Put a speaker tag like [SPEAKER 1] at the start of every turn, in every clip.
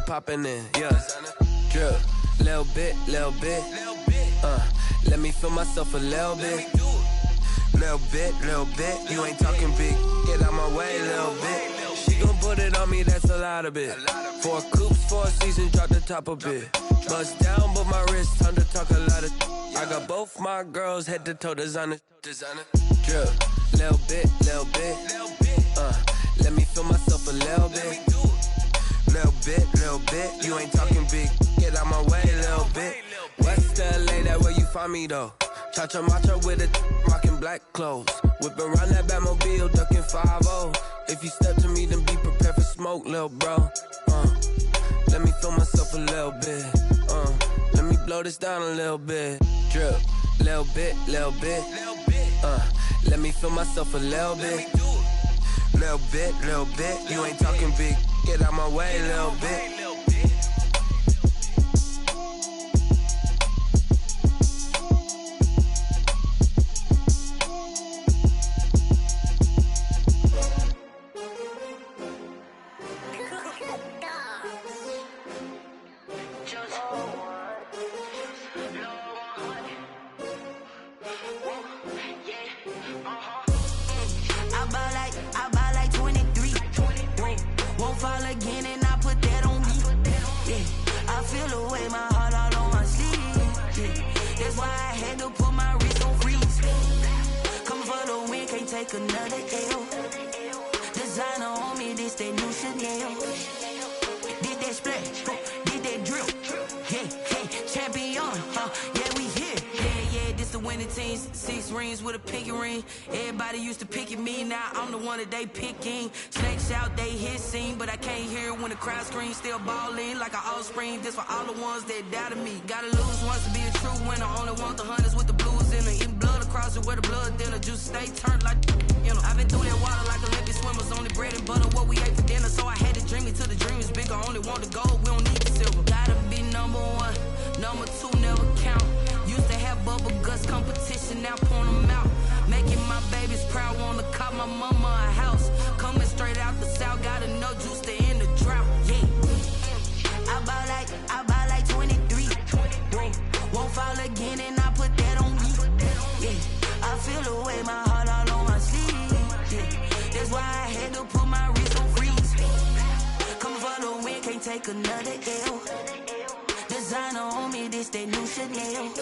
[SPEAKER 1] popping in, yeah. Drip, little bit. Let me feel myself a little bit. Little bit. You ain't talking big. Get out my way, little bit. She gon' put it on me, that's a lot of it. 4 coops, 4 seasons, drop the top a bit. Bust down, but my wrist, time to talk a lot of. I got both my girls head to toe designer. Drip, little bit. Let me feel myself a little bit. Little bit. You ain't talking big. Get out my way, little bit. West LA, that where you find me though. Cha-cha matcha with it, rocking black clothes. Whip around that Batmobile, ducking 5-0. If you step to me, then be prepared for smoke, little bro. Let me feel myself a little bit. Let me blow this down a little bit. Drip, little bit. Let me feel myself a little bit. Little bit. You ain't talking big. Get out my way, little bit.
[SPEAKER 2] Another L. Designer on me, this that new Chanel. Did that splash, did that drill. Yeah, champion, yeah, we here. Yeah, this the winning teams. 6 rings with a pinky ring. Everybody used to pick at me, now I'm the one that they picking. Snakes out, they hit scene, but I can't hear when the crowd screams. Still ballin' like an offspring. This for all the ones that doubted me. Gotta lose once to be a true winner. Only want the hunters with the blues in it. Eating blood across it where the blood thinner. Juice stay turned like, you know. I've been through that water like Olympic swimmers. Only bread and butter, what we ate for dinner. So I had to dream it till the dream is bigger. Only want the gold, we don't need the silver. Gotta be number 1, number 2 never count. Used to have bubble guts competition, now point them out. Making my babies proud, wanna cop my mama a house. Coming straight out the south, gotta know juice to end the drought. Yeah, I buy like 23. Won't fall again, and I put that on me. Yeah, I feel the way, my heart all on my sleeve. Yeah, that's why I had to put my wrist on freeze. Coming for the win, can't take another L. Designer on me, this that new Chanel.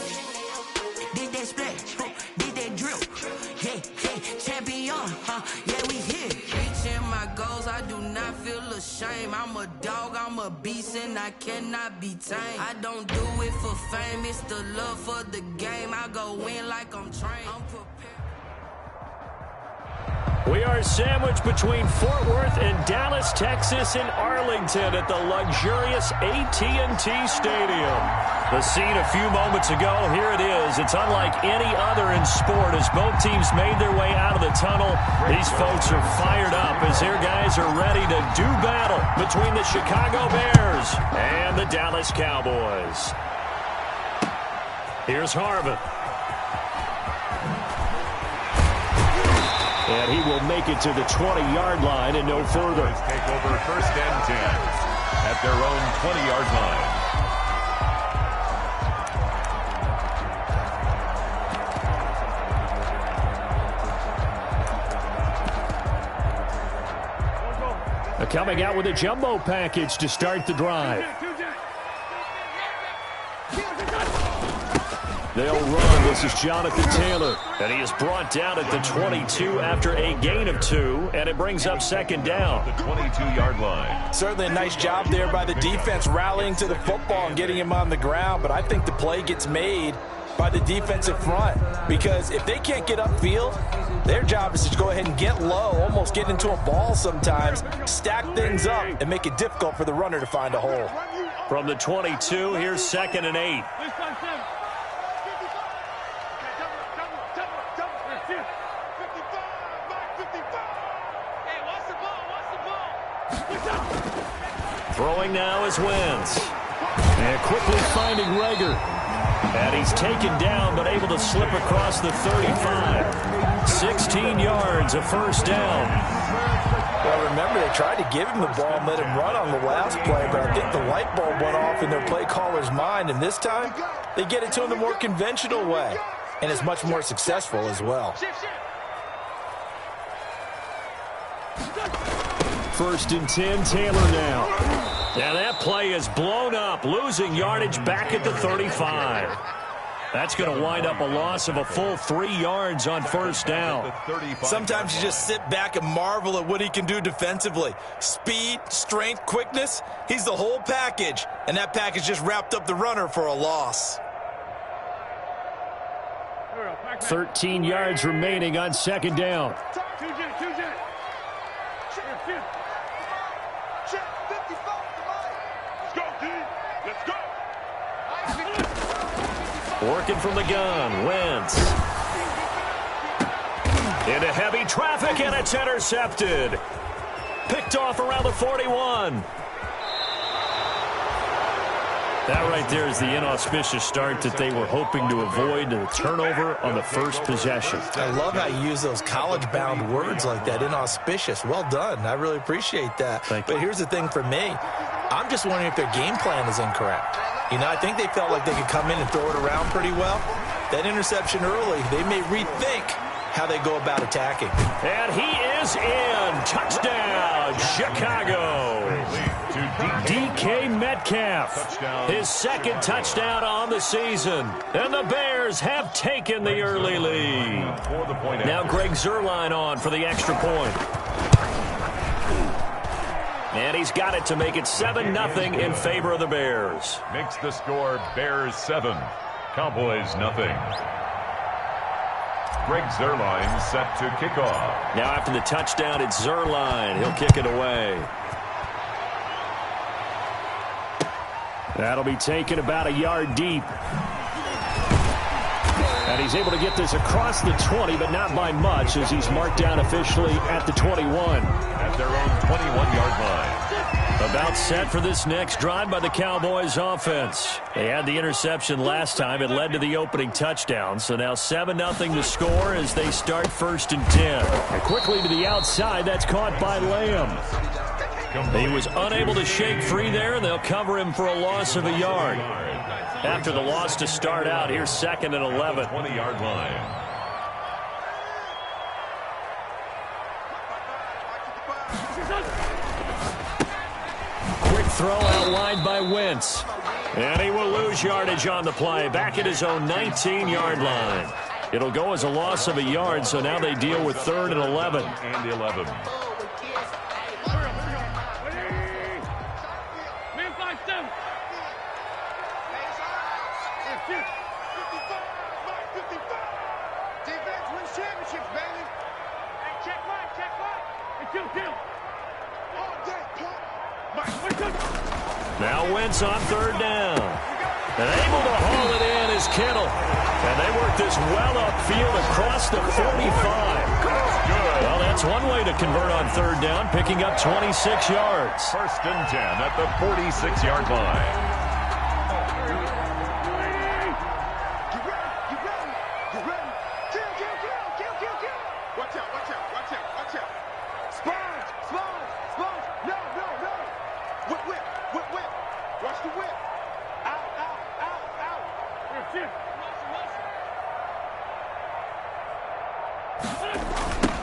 [SPEAKER 2] Did that splash, did that drill. Yeah, champion, yeah, we here. Reaching my goals, I do not feel ashamed. I'm a dog, I'm a beast, and I cannot be tamed. I don't do it for fame, it's the love for the game. I go in like I'm trained. I'm prepared.
[SPEAKER 3] We are sandwiched between Fort Worth and Dallas, Texas, and Arlington at the luxurious AT&T Stadium. The scene a few moments ago, here it is. It's unlike any other in sport as both teams made their way out of the tunnel. These folks are fired up as their guys are ready to do battle between the Chicago Bears and the Dallas Cowboys. Here's Harvin. And he will make it to the 20-yard line and no further.
[SPEAKER 4] Take over 1st and 10 at their own 20-yard line.
[SPEAKER 3] Coming out with a jumbo package to start the drive. They'll run. This is Jonathan Taylor. And he is brought down at the 22 after a gain of 2. And it brings up 2nd down.
[SPEAKER 4] The 22-yard line.
[SPEAKER 5] Certainly a nice job there by the defense rallying to the football and getting him on the ground. But I think the play gets made by the defensive front. Because if they can't get upfield, their job is to go ahead and get low, almost get into a ball sometimes, stack things up, and make it difficult for the runner to find a hole.
[SPEAKER 3] From the 22, here's 2nd and 8. Throwing now is Wentz. And quickly finding Rager. And he's taken down, but able to slip across the 35. 16 yards, a 1st down.
[SPEAKER 5] Well, remember, they tried to give him the ball and let him run on the last play, but I think the light bulb went off in their play caller's mind, and this time they get it to him the more conventional way, and it's much more successful as well.
[SPEAKER 3] First and 10, Taylor now. Now that play is blown up, losing yardage back at the 35. That's going to wind up a loss of a full 3 yards on first down.
[SPEAKER 5] Sometimes you just sit back and marvel at what he can do defensively. Speed, strength, quickness, he's the whole package. And that package just wrapped up the runner for a loss.
[SPEAKER 3] 13 yards remaining on second down. Working from the gun, Wentz. Into heavy traffic, and it's intercepted. Picked off around the 41. That right there is the inauspicious start that they were hoping to avoid, the turnover on the first possession.
[SPEAKER 5] I love how you use those college-bound words like that, inauspicious. Well done. I really appreciate that. But here's the thing for me. I'm just wondering if their game plan is incorrect. You know, I think they felt like they could come in and throw it around pretty well. That interception early, they may rethink how they go about attacking.
[SPEAKER 3] And he is in. Touchdown, Chicago. DK Metcalf, his second touchdown on the season. And the Bears have taken the early lead. Now Greg Zuerlein on for the extra point. And he's got it to make it 7-0 in favor of the Bears.
[SPEAKER 4] Makes the score Bears 7, Cowboys nothing. Greg Zuerlein set to kick off.
[SPEAKER 3] Now after the touchdown, it's Zuerlein. He'll kick it away. That'll be taken about a yard deep. And he's able to get this across the 20, but not by much, as he's marked down officially at the 21.
[SPEAKER 4] At their own 21-yard line.
[SPEAKER 3] About set for this next drive by the Cowboys offense. They had the interception last time. It led to the opening touchdown. So now 7-0 the score as they start first and 10. And quickly to the outside. That's caught by Lamb. He was unable to shake free there, and they'll cover him for a loss of a yard. After the loss to start out, here's 2nd and 11.
[SPEAKER 4] 20-yard line.
[SPEAKER 3] Quick throw out wide by Wentz. And he will lose yardage on the play. Back at his own 19-yard line. It'll go as a loss of a yard, so now they deal with 3rd and 11.
[SPEAKER 4] And 11.
[SPEAKER 3] Now Wentz on 3rd down. And able to haul it in is Kittle. And they work this well upfield across the 45. Well, that's one way to convert on 3rd down, picking up 26 yards.
[SPEAKER 4] 1st and 10 at the 46-yard line.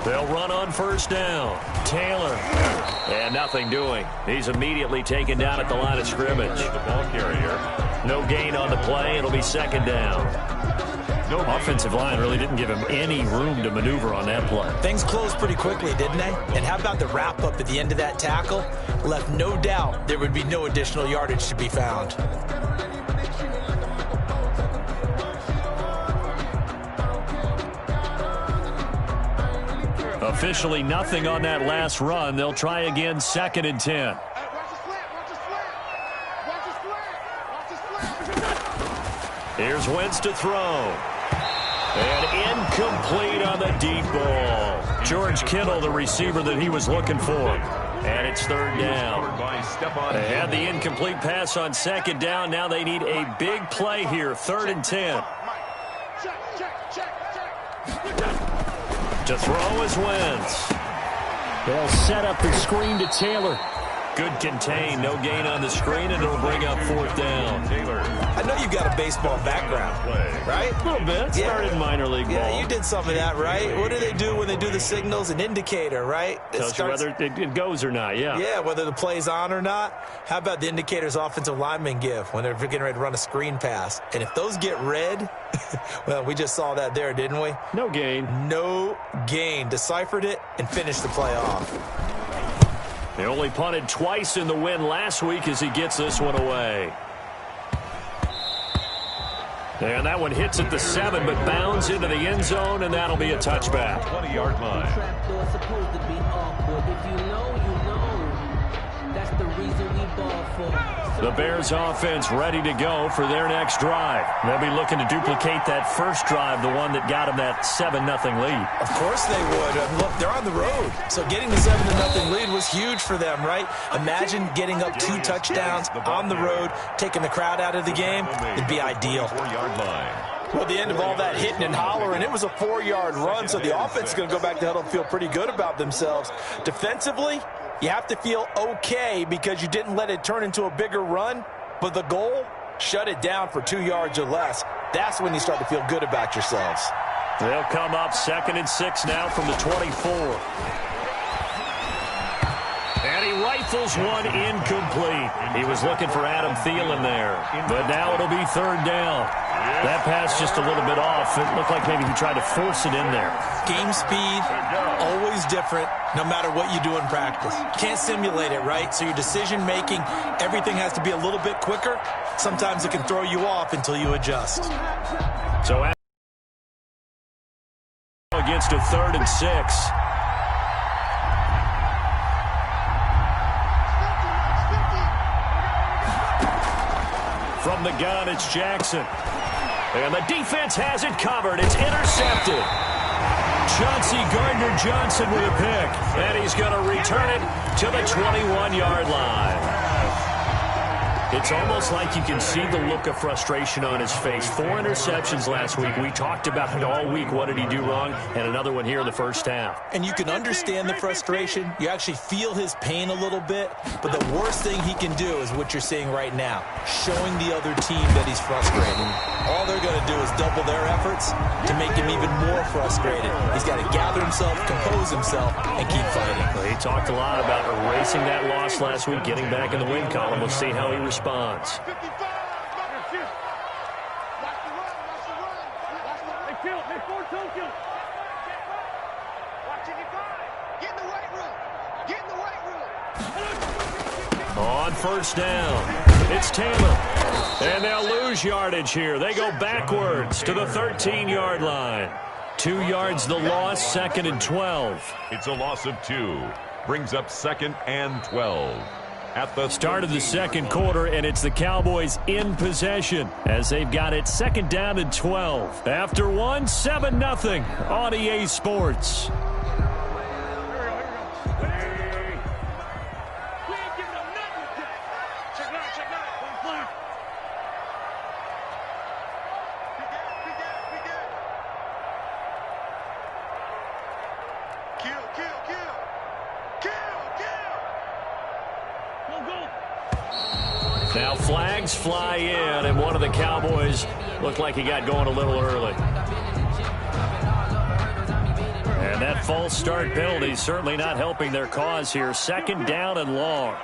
[SPEAKER 3] They'll run on 1st down. Taylor. And nothing doing. He's immediately taken down at the line of scrimmage.
[SPEAKER 4] The ball carrier.
[SPEAKER 3] No gain on the play. It'll be 2nd down. No offensive line really didn't give him any room to maneuver on that play.
[SPEAKER 5] Things closed pretty quickly, didn't they? And how about the wrap-up at the end of that tackle? Left no doubt there would be no additional yardage to be found.
[SPEAKER 3] Officially nothing on that last run. They'll try again 2nd and 10. Here's Wentz to throw. And incomplete on the deep ball. George Kittle, the receiver that he was looking for. And it's 3rd down. They had the incomplete pass on 2nd down. Now they need a big play here. 3rd and 10. To throw is Wentz. They'll set up the screen to Taylor. Good contain, no gain on the screen, and it'll bring up 4th down.
[SPEAKER 4] Taylor.
[SPEAKER 5] I know you got a baseball background, right?
[SPEAKER 3] A little bit. Started in minor league ball.
[SPEAKER 5] Yeah, you did some of that, right? What do they do when they do the signals? An indicator, right?
[SPEAKER 3] Tells you whether it goes or not, yeah.
[SPEAKER 5] Yeah, whether the play's on or not. How about the indicators offensive linemen give when they're getting ready to run a screen pass? And if those get red, well, we just saw that there, didn't we?
[SPEAKER 3] No gain.
[SPEAKER 5] No gain. Deciphered it and finished the play off.
[SPEAKER 3] They only punted twice in the win last week as he gets this one away. And that one hits at the 7, but bounds into the end zone, and that'll be a touchback.
[SPEAKER 4] 20-yard line.
[SPEAKER 3] The Bears offense ready to go for their next drive. They'll be looking to duplicate that first drive, the one that got them that 7-0 lead.
[SPEAKER 5] Of course they would. Look, they're on the road. So getting the 7-0 lead was huge for them, right? Imagine getting up 2 touchdowns on the road, taking the crowd out of the game. It'd be ideal.
[SPEAKER 4] 4-yard line.
[SPEAKER 5] Well, the end of all that hitting and hollering, it was a 4-yard run, so the offense is going to go back to huddle and feel pretty good about themselves. Defensively, you have to feel okay because you didn't let it turn into a bigger run, but the goal, shut it down for 2 yards or less. That's when you start to feel good about yourselves.
[SPEAKER 3] They'll come up 2nd and 6 now from the 24. And he rifles one incomplete. He was looking for Adam Thielen there, but now it'll be 3rd down. That pass just a little bit off. It looked like maybe he tried to force it in there.
[SPEAKER 5] Game speed, always different, no matter what you do in practice. Can't simulate it, right? So your decision-making, everything has to be a little bit quicker. Sometimes it can throw you off until you adjust.
[SPEAKER 3] So against a 3rd and 6. From the gun, it's Jackson. And the defense has it covered. It's intercepted. Chauncey Gardner-Johnson with a pick. And he's going to return it to the 21-yard line. It's almost like you can see the look of frustration on his face. 4 interceptions last week. We talked about it all week. What did he do wrong? And another one here in the first half.
[SPEAKER 5] And you can understand the frustration. You actually feel his pain a little bit. But the worst thing he can do is what you're seeing right now, showing the other team that he's frustrated. All they're going to do is double their efforts to make him even more frustrated. He's got to gather himself, compose himself, and keep fighting.
[SPEAKER 3] Well, he talked a lot about erasing that loss last week, getting back in the win column. We'll see how he responds. On 1st down, it's Taylor. And they'll lose yardage here. They go backwards to the 13-yard line. 2 yards the loss, 2nd and 12.
[SPEAKER 4] It's a loss of 2. Brings up 2nd and 12. At the
[SPEAKER 3] start of the second quarter, and it's the Cowboys in possession as they've got it 2nd down and 12. After 7-0 on EA Sports. Now flags fly in, and one of the Cowboys looked like he got going a little early. And that false start penalty certainly not helping their cause here. 2nd down and long.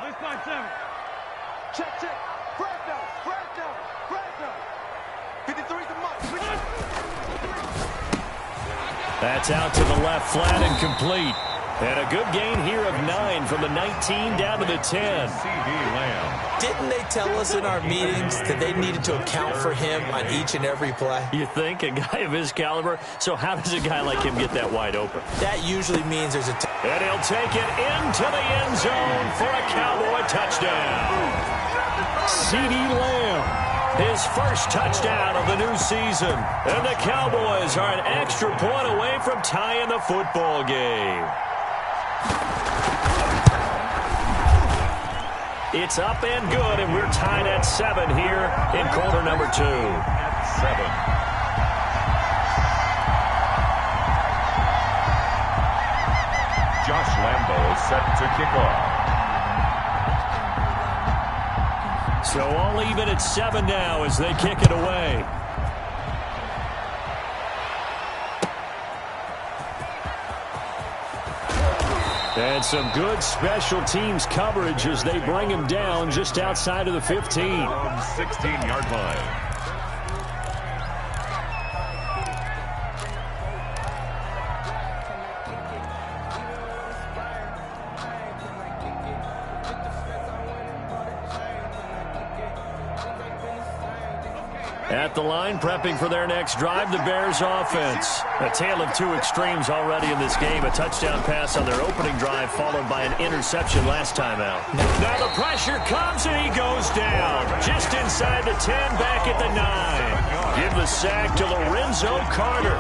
[SPEAKER 3] That's out to the left, flat and complete. And a good gain here of 9 from the 19 down to the 10.
[SPEAKER 5] Didn't they tell us in our meetings that they needed to account for him on each and every play?
[SPEAKER 3] You think? A guy of his caliber? So how does a guy like him get that wide open?
[SPEAKER 5] That usually means there's a...
[SPEAKER 3] And he'll take it into the end zone for a Cowboy touchdown. CeeDee Lamb, his first touchdown of the new season. And the Cowboys are an extra point away from tying the football game. It's up and good, and we're tied at 7 here in quarter number 2.
[SPEAKER 4] At 7. Joshua Lambeau set to kick off.
[SPEAKER 3] So all even at 7 now as they kick it away. And some good special teams coverage as they bring him down just outside of the 15.
[SPEAKER 4] 16-yard line.
[SPEAKER 3] At the line, prepping for their next drive, the Bears offense. A tale of two extremes already in this game. A touchdown pass on their opening drive, followed by an interception last time out. Now the pressure comes, and he goes down. Just inside the 10, back at the 9. Give the sack to Lorenzo Carter.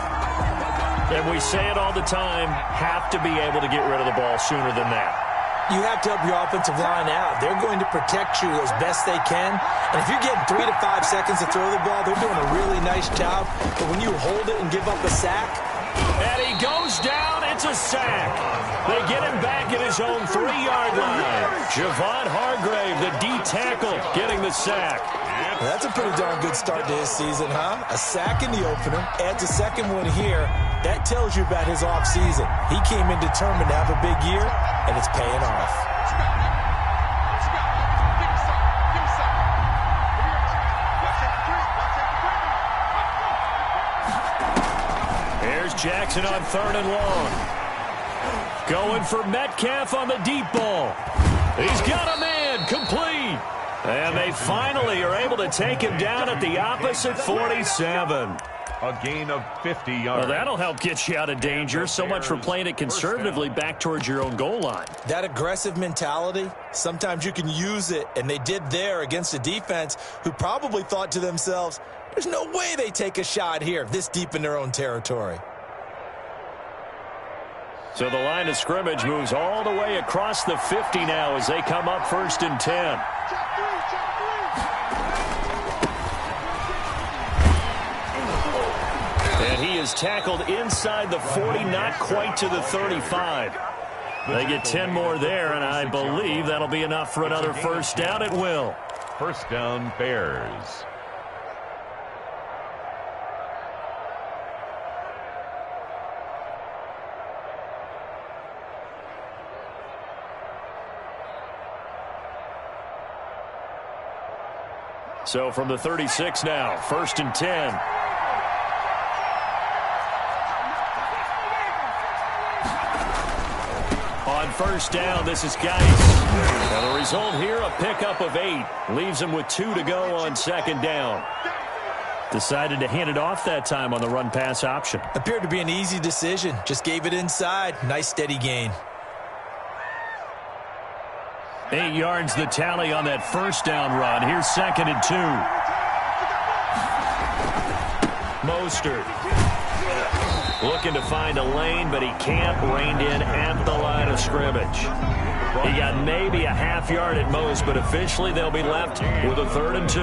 [SPEAKER 3] And we say it all the time, have to be able to get rid of the ball sooner than that.
[SPEAKER 5] You have to help your offensive line out. They're going to protect you as best they can. And if you're getting 3 to 5 seconds to throw the ball, they're doing a really nice job. But when you hold it and give up a sack.
[SPEAKER 3] And he goes down. It's a sack. They get him back at his own 3-yard line. Javon Hargrave, the D tackle, getting the sack.
[SPEAKER 5] That's a pretty darn good start to his season, huh? A sack in the opener, adds a second one here. That tells you about his offseason. He came in determined to have a big year, and it's paying off.
[SPEAKER 3] Here's Jackson on 3rd and long. Going for Metcalf on the deep ball. He's got a man, complete. And they finally are able to take him down at the opposite 47.
[SPEAKER 4] A gain of 50 yards.
[SPEAKER 3] Well, that'll help get you out of danger. So much for playing it conservatively back towards your own goal line.
[SPEAKER 5] That aggressive mentality, sometimes you can use it, and they did there against a defense who probably thought to themselves, there's no way they take a shot here this deep in their own territory.
[SPEAKER 3] So the line of scrimmage moves all the way across the 50 now as they come up 1st and 10. And he is tackled inside the 40, not quite to the 35. They get 10 more there, and I believe that'll be enough for another first down. It will.
[SPEAKER 4] First down, Bears.
[SPEAKER 3] So from the 36 now, 1st and 10. On first down, this is Geis. Now the result here, a pickup of 8. Leaves him with 2 to go on 2nd down. Decided to hand it off that time on the run-pass option.
[SPEAKER 5] Appeared to be an easy decision. Just gave it inside. Nice steady gain.
[SPEAKER 3] 8 yards the tally on that first down run. Here's 2nd and 2. Mostert looking to find a lane, but he can't. Reined in at the line of scrimmage. He got maybe a half yard at most, but officially they'll be left with a 3rd and 2.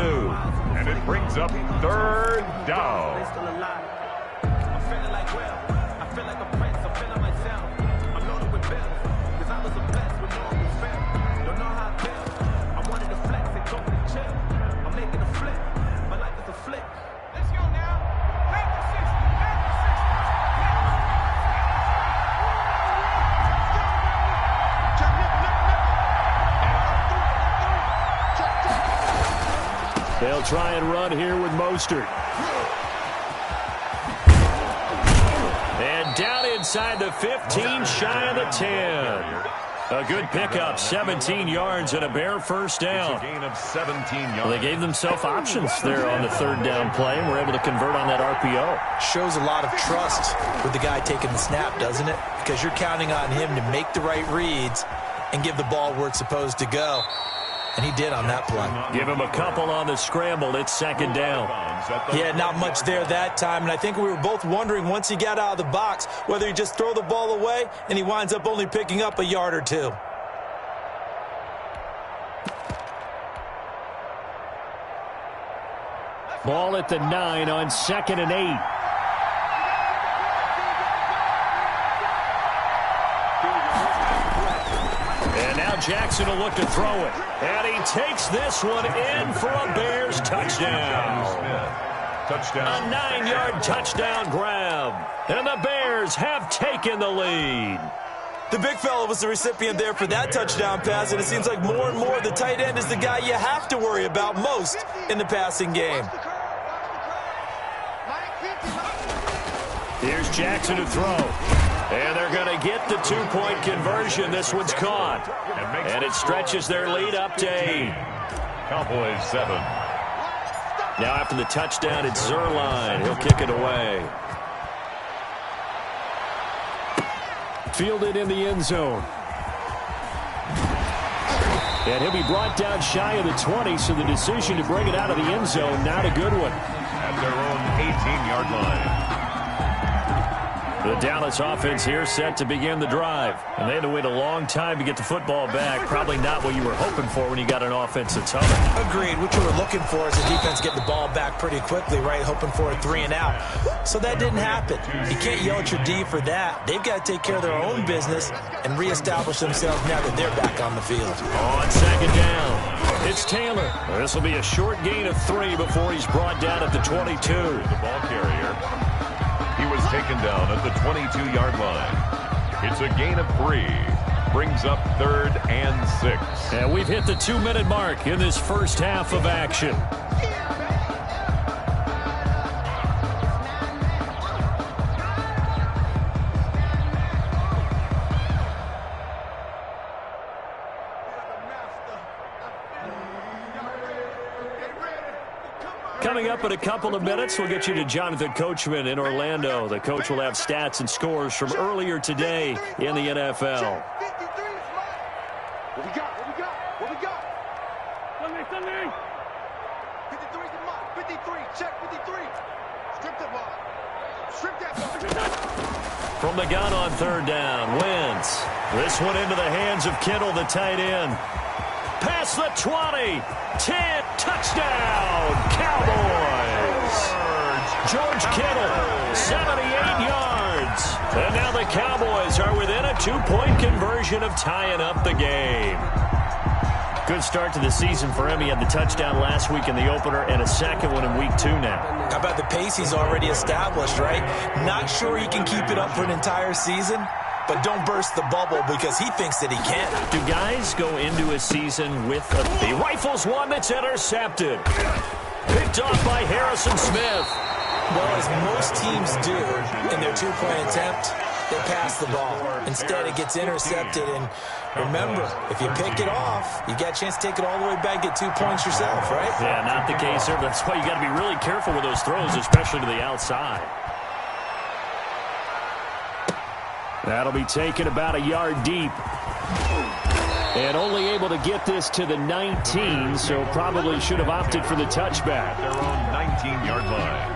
[SPEAKER 4] And it brings up 3rd down.
[SPEAKER 3] They'll try and run here with Mostert. And down inside the 15, shy of the 10. A good pickup, 17 yards and a Bear first down.
[SPEAKER 4] It's a gain of 17 yards.
[SPEAKER 3] Well, they gave themselves options there on the 3rd down play and were able to convert on that RPO.
[SPEAKER 5] Shows a lot of trust with the guy taking the snap, doesn't it? Because you're counting on him to make the right reads and give the ball where it's supposed to go. And he did on that play.
[SPEAKER 3] Give him a couple on the scramble. It's 2nd down.
[SPEAKER 5] Yeah, not much there that time. And I think we were both wondering once he got out of the box whether he just throw the ball away and he winds up only picking up a yard or 2.
[SPEAKER 3] Ball at the 9 on 2nd and 8. Jackson will look to throw it. And he takes this one in for a Bears touchdown.
[SPEAKER 4] Touchdown.
[SPEAKER 3] A 9-yard touchdown grab. And the Bears have taken the lead.
[SPEAKER 5] The big fella was the recipient there for that touchdown pass, and it seems like more and more the tight end is the guy you have to worry about most in the passing game.
[SPEAKER 3] Here's Jackson to throw. And they're going to get the 2-point conversion. This one's caught. And it stretches their lead up to 8.
[SPEAKER 4] Cowboys 7.
[SPEAKER 3] Now after the touchdown, it's Zerline. He'll kick it away. Fielded in the end zone. And he'll be brought down shy of the 20, so the decision to bring it out of the end zone, not a good one.
[SPEAKER 4] At their own 18-yard line.
[SPEAKER 3] The Dallas offense here set to begin the drive. And they had to wait a long time to get the football back. Probably not what you were hoping for when you got an offense that's humming.
[SPEAKER 5] Agreed. What you were looking for is the defense getting the ball back pretty quickly, right? Hoping for a 3 and out. So that didn't happen. You can't yell at your D for that. They've got to take care of their own business and reestablish themselves now that they're back on the field.
[SPEAKER 3] On second down, it's Taylor. This will be a short gain of 3 before he's brought down at the 22.
[SPEAKER 4] The ball carrier. He was taken down at the 22-yard line. It's a gain of 3. Brings up 3rd and 6.
[SPEAKER 3] And we've hit the 2-minute mark in this first half of action. Coming up in a couple of minutes, we'll get you to Jonathan Coachman in Orlando. The coach will have stats and scores from earlier today in the NFL.
[SPEAKER 6] What we got? What we got? What we got? Sunday. 53's the mark. 53. Check 53. Strip the ball. Strip that ball.
[SPEAKER 3] From the gun on 3rd down, Wentz. This one into the hands of Kittle, the tight end. Past the 20. 10. Touchdown, Cowboys. George Kittle, 78 yards. And now the Cowboys are within a 2-point conversion of tying up the game. Good start to the season for him. He had the touchdown last week in the opener and a second one in week 2 now.
[SPEAKER 5] How about the pace he's already established, right? Not sure he can keep it up for an entire season, but don't burst the bubble because he thinks that he can.
[SPEAKER 3] Do guys go into a season with he rifles one that's intercepted? Picked off by Harrison Smith.
[SPEAKER 5] Well, as most teams do in their 2-point attempt, they pass the ball. Instead, it gets intercepted. And remember, if you pick it off, you got a chance to take it all the way back, get 2 points yourself, right?
[SPEAKER 3] Yeah, not the case there. That's why you got to be really careful with those throws, especially to the outside. That'll be taken about a yard deep. And only able to get this to the 19, so probably should have opted for the touchback.
[SPEAKER 4] Their own 19-yard line.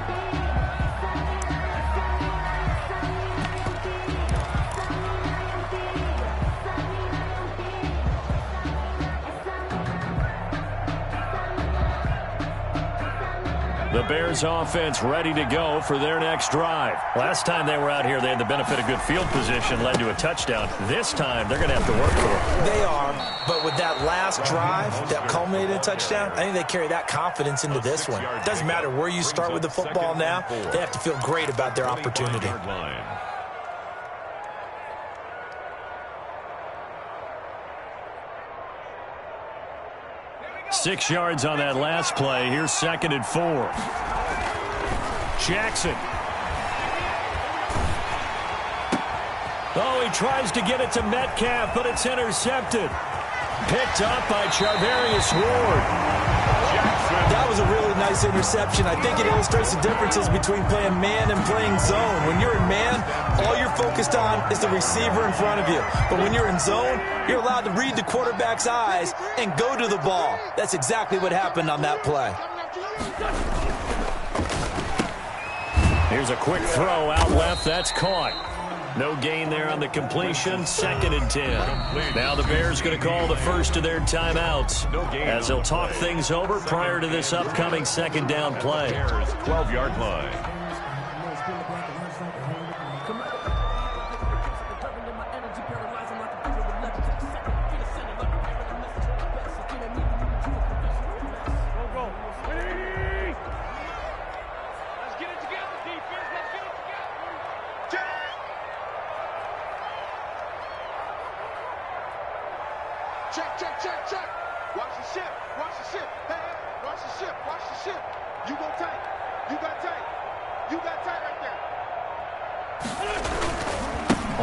[SPEAKER 3] The Bears offense ready to go for their next drive. Last time they were out here, they had the benefit of good field position, led to a touchdown. This time, they're going to have to work for it.
[SPEAKER 5] They are, but with that last drive that culminated in a touchdown, I think they carry that confidence into this one. It doesn't matter where you start with the football now. They have to feel great about their opportunity.
[SPEAKER 3] 6 yards on that last play. Here's 2nd and 4. Jackson. Oh, he tries to get it to Metcalf, but it's intercepted. Picked up by Charvarius Ward.
[SPEAKER 5] That was a really nice interception. I think it illustrates the differences between playing man and playing zone. When you're in man, all you're focused on is the receiver in front of you. But when you're in zone, you're allowed to read the quarterback's eyes and go to the ball. That's exactly what happened on that play.
[SPEAKER 3] Here's a quick throw out left. That's caught. No gain there on the completion. 2nd and 10. Now the Bears going to call the first of their timeouts as they'll talk things over prior to this upcoming 2nd down play.
[SPEAKER 4] 12-yard line.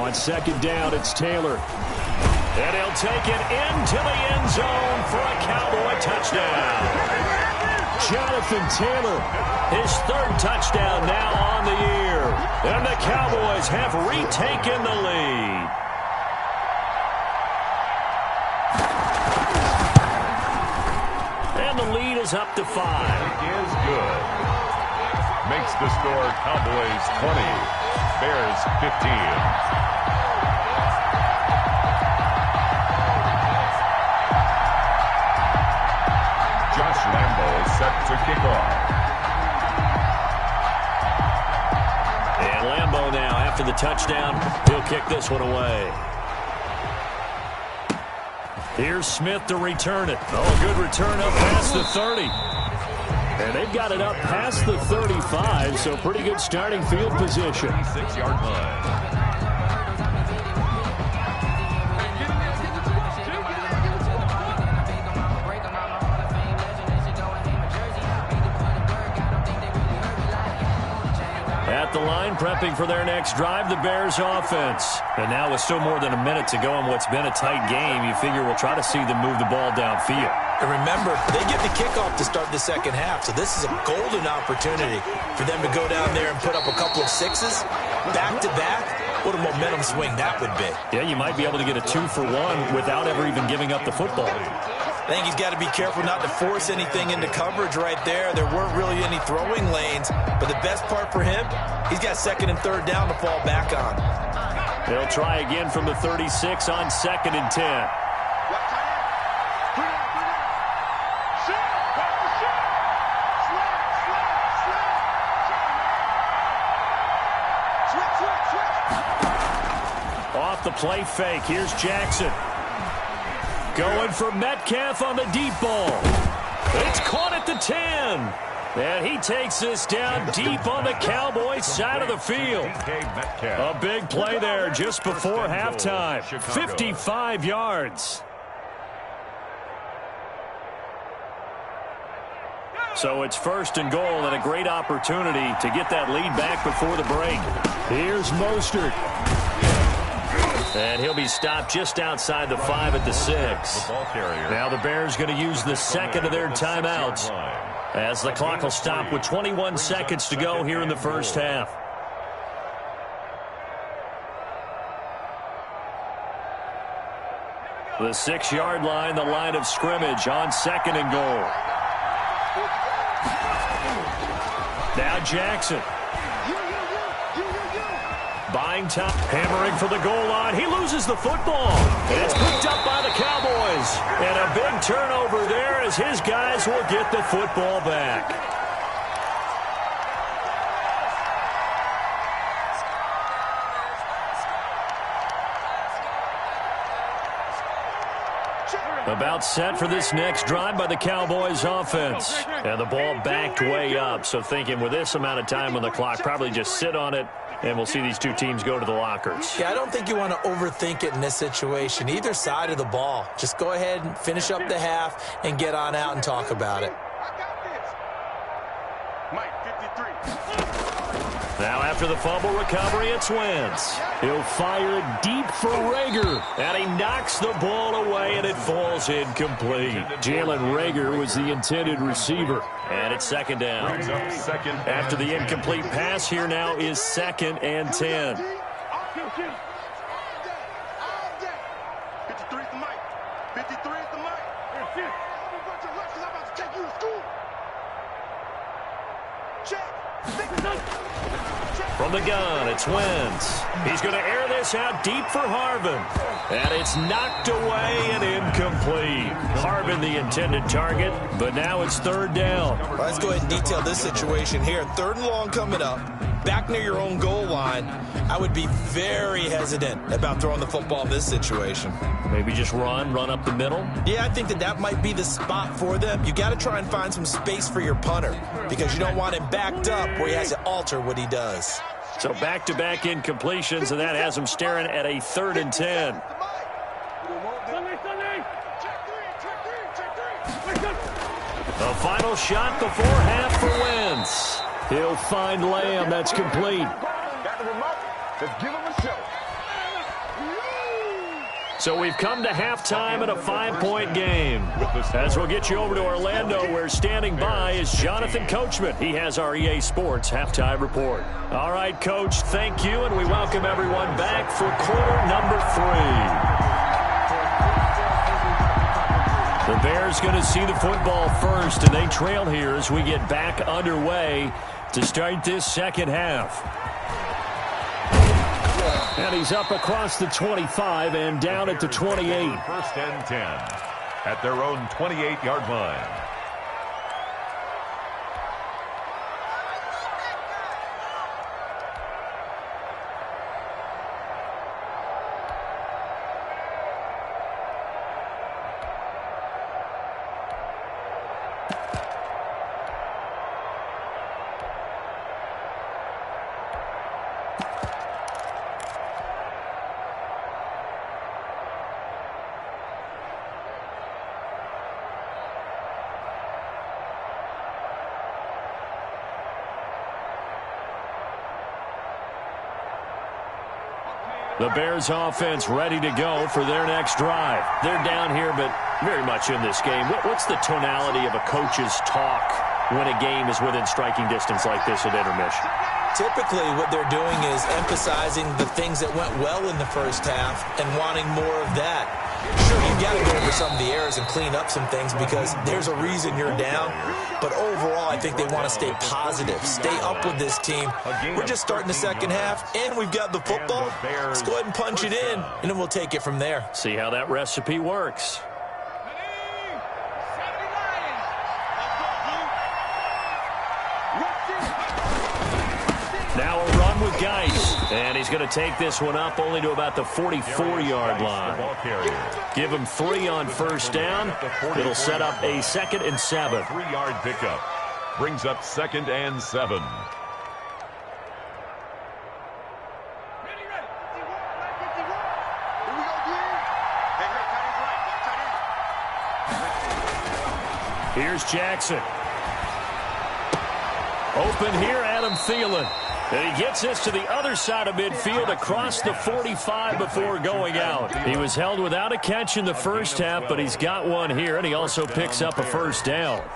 [SPEAKER 3] On second down, it's Taylor. And he'll take it into the end zone for a Cowboy touchdown. Jonathan Taylor, his third touchdown now on the year. And the Cowboys have retaken the lead. And the lead is up to 5.
[SPEAKER 4] Is good. Makes the score Cowboys 20, Bears 15. Josh Lambo is set to kick off.
[SPEAKER 3] And Lambo now, after the touchdown, he'll kick this one away. Here's Smith to return it. Oh, good return up past the 30. And they've got it up past the 35, so pretty good starting field position.
[SPEAKER 4] 6-yard line.
[SPEAKER 3] At the line, prepping for their next drive, the Bears offense. And now with still more than a minute to go in what's been a tight game, you figure we'll try to see them move the ball downfield.
[SPEAKER 5] And remember, they get the kickoff to start the second half, so this is a golden opportunity for them to go down there and put up a couple of sixes back-to-back. What a momentum swing that would be.
[SPEAKER 3] Yeah, you might be able to get a 2-for-1 without ever even giving up the football.
[SPEAKER 5] I think he's got to be careful not to force anything into coverage right there. There weren't really any throwing lanes, but the best part for him, he's got second and third down to fall back on.
[SPEAKER 3] They'll try again from the 36 on 2nd and 10. Off the play fake, here's Jackson. Going for Metcalf on the deep ball. It's caught at the 10. And he takes this down deep on the Cowboys side of the field. A big play there just before halftime. 55 yards. So it's 1st and goal and a great opportunity to get that lead back before the break. Here's Mostert. And he'll be stopped just outside the 5 at the 6. Now the Bears going to use the second of their timeouts as the clock will stop with 21 seconds to go here in the first half. The 6-yard line, the line of scrimmage on 2nd and goal. Now Jackson. Buying time, hammering for the goal line. He loses the football. And it's picked up by the Cowboys. And a big turnover there as his guys will get the football back. About set for this next drive by the Cowboys offense. And the ball backed way up. So thinking with this amount of time on the clock, probably just sit on it. And we'll see these two teams go to the lockers.
[SPEAKER 5] Yeah, I don't think you want to overthink it in this situation. Either side of the ball. Just go ahead and finish up the half and get on out and talk about it.
[SPEAKER 3] Now after the fumble recovery, it's Wentz. He'll fire it deep for Rager. And he knocks the ball away, and it falls incomplete. Jalen Rager was the intended receiver. And it's 2nd down. After the incomplete pass, here now is 2nd and 10.
[SPEAKER 6] 53 is the mic. 53 is the mic. I'm a bunch of lectures. I'm about to take you to school. Check.
[SPEAKER 3] From the gun, it's Wentz. He's going to air this out deep for Harvin. And it's knocked away and incomplete. Harvin the intended target, but now it's 3rd down.
[SPEAKER 5] Well, let's go ahead and detail this situation here. 3rd and long coming up. Back near your own goal line. I would be very hesitant about throwing the football in this situation.
[SPEAKER 3] Maybe just run up the middle?
[SPEAKER 5] Yeah, I think that might be the spot for them. You got to try and find some space for your punter because you don't want him backed up where he has to alter what he does.
[SPEAKER 3] So back-to-back incompletions, and that has him staring at a 3rd and 10. A final shot before half for Wentz. He'll find Lamb. That's complete.
[SPEAKER 6] Got the remote. Let's give him a show.
[SPEAKER 3] So we've come to halftime in a 5-point game. As we'll get you over to Orlando, where standing by is Jonathan Coachman. He has our EA Sports halftime report. All right, Coach, thank you, and we welcome everyone back for quarter number 3. The Bears going to see the football first, and they trail here as we get back underway to start this second half. And he's up across the 25 and down at the 28.
[SPEAKER 4] First and 10 at their own 28-yard line.
[SPEAKER 3] The Bears offense ready to go for their next drive. They're down here, but very much in this game. What's the tonality of a coach's talk when a game is within striking distance like this at intermission?
[SPEAKER 5] Typically, what they're doing is emphasizing the things that went well in the first half and wanting more of that. Sure, you've got to go over some of the errors and clean up some things because there's a reason you're down. But overall, I think they want to stay positive, stay up with this team. We're just starting the second half, and we've got the football. Let's go ahead and punch it in, and then we'll take it from there.
[SPEAKER 3] See how that recipe works. Now a run with Geis, and he's going to take this one up only to about the 44-yard line. Give him 3 on first down. It'll set up a 2nd and 7.
[SPEAKER 4] 3-yard pickup brings up 2nd and 7.
[SPEAKER 3] Here's Jackson. Open here, Adam Thielen. And he gets this to the other side of midfield across the 45 before going out. He was held without a catch in the first half, but he's got one here, and he also picks up a first down.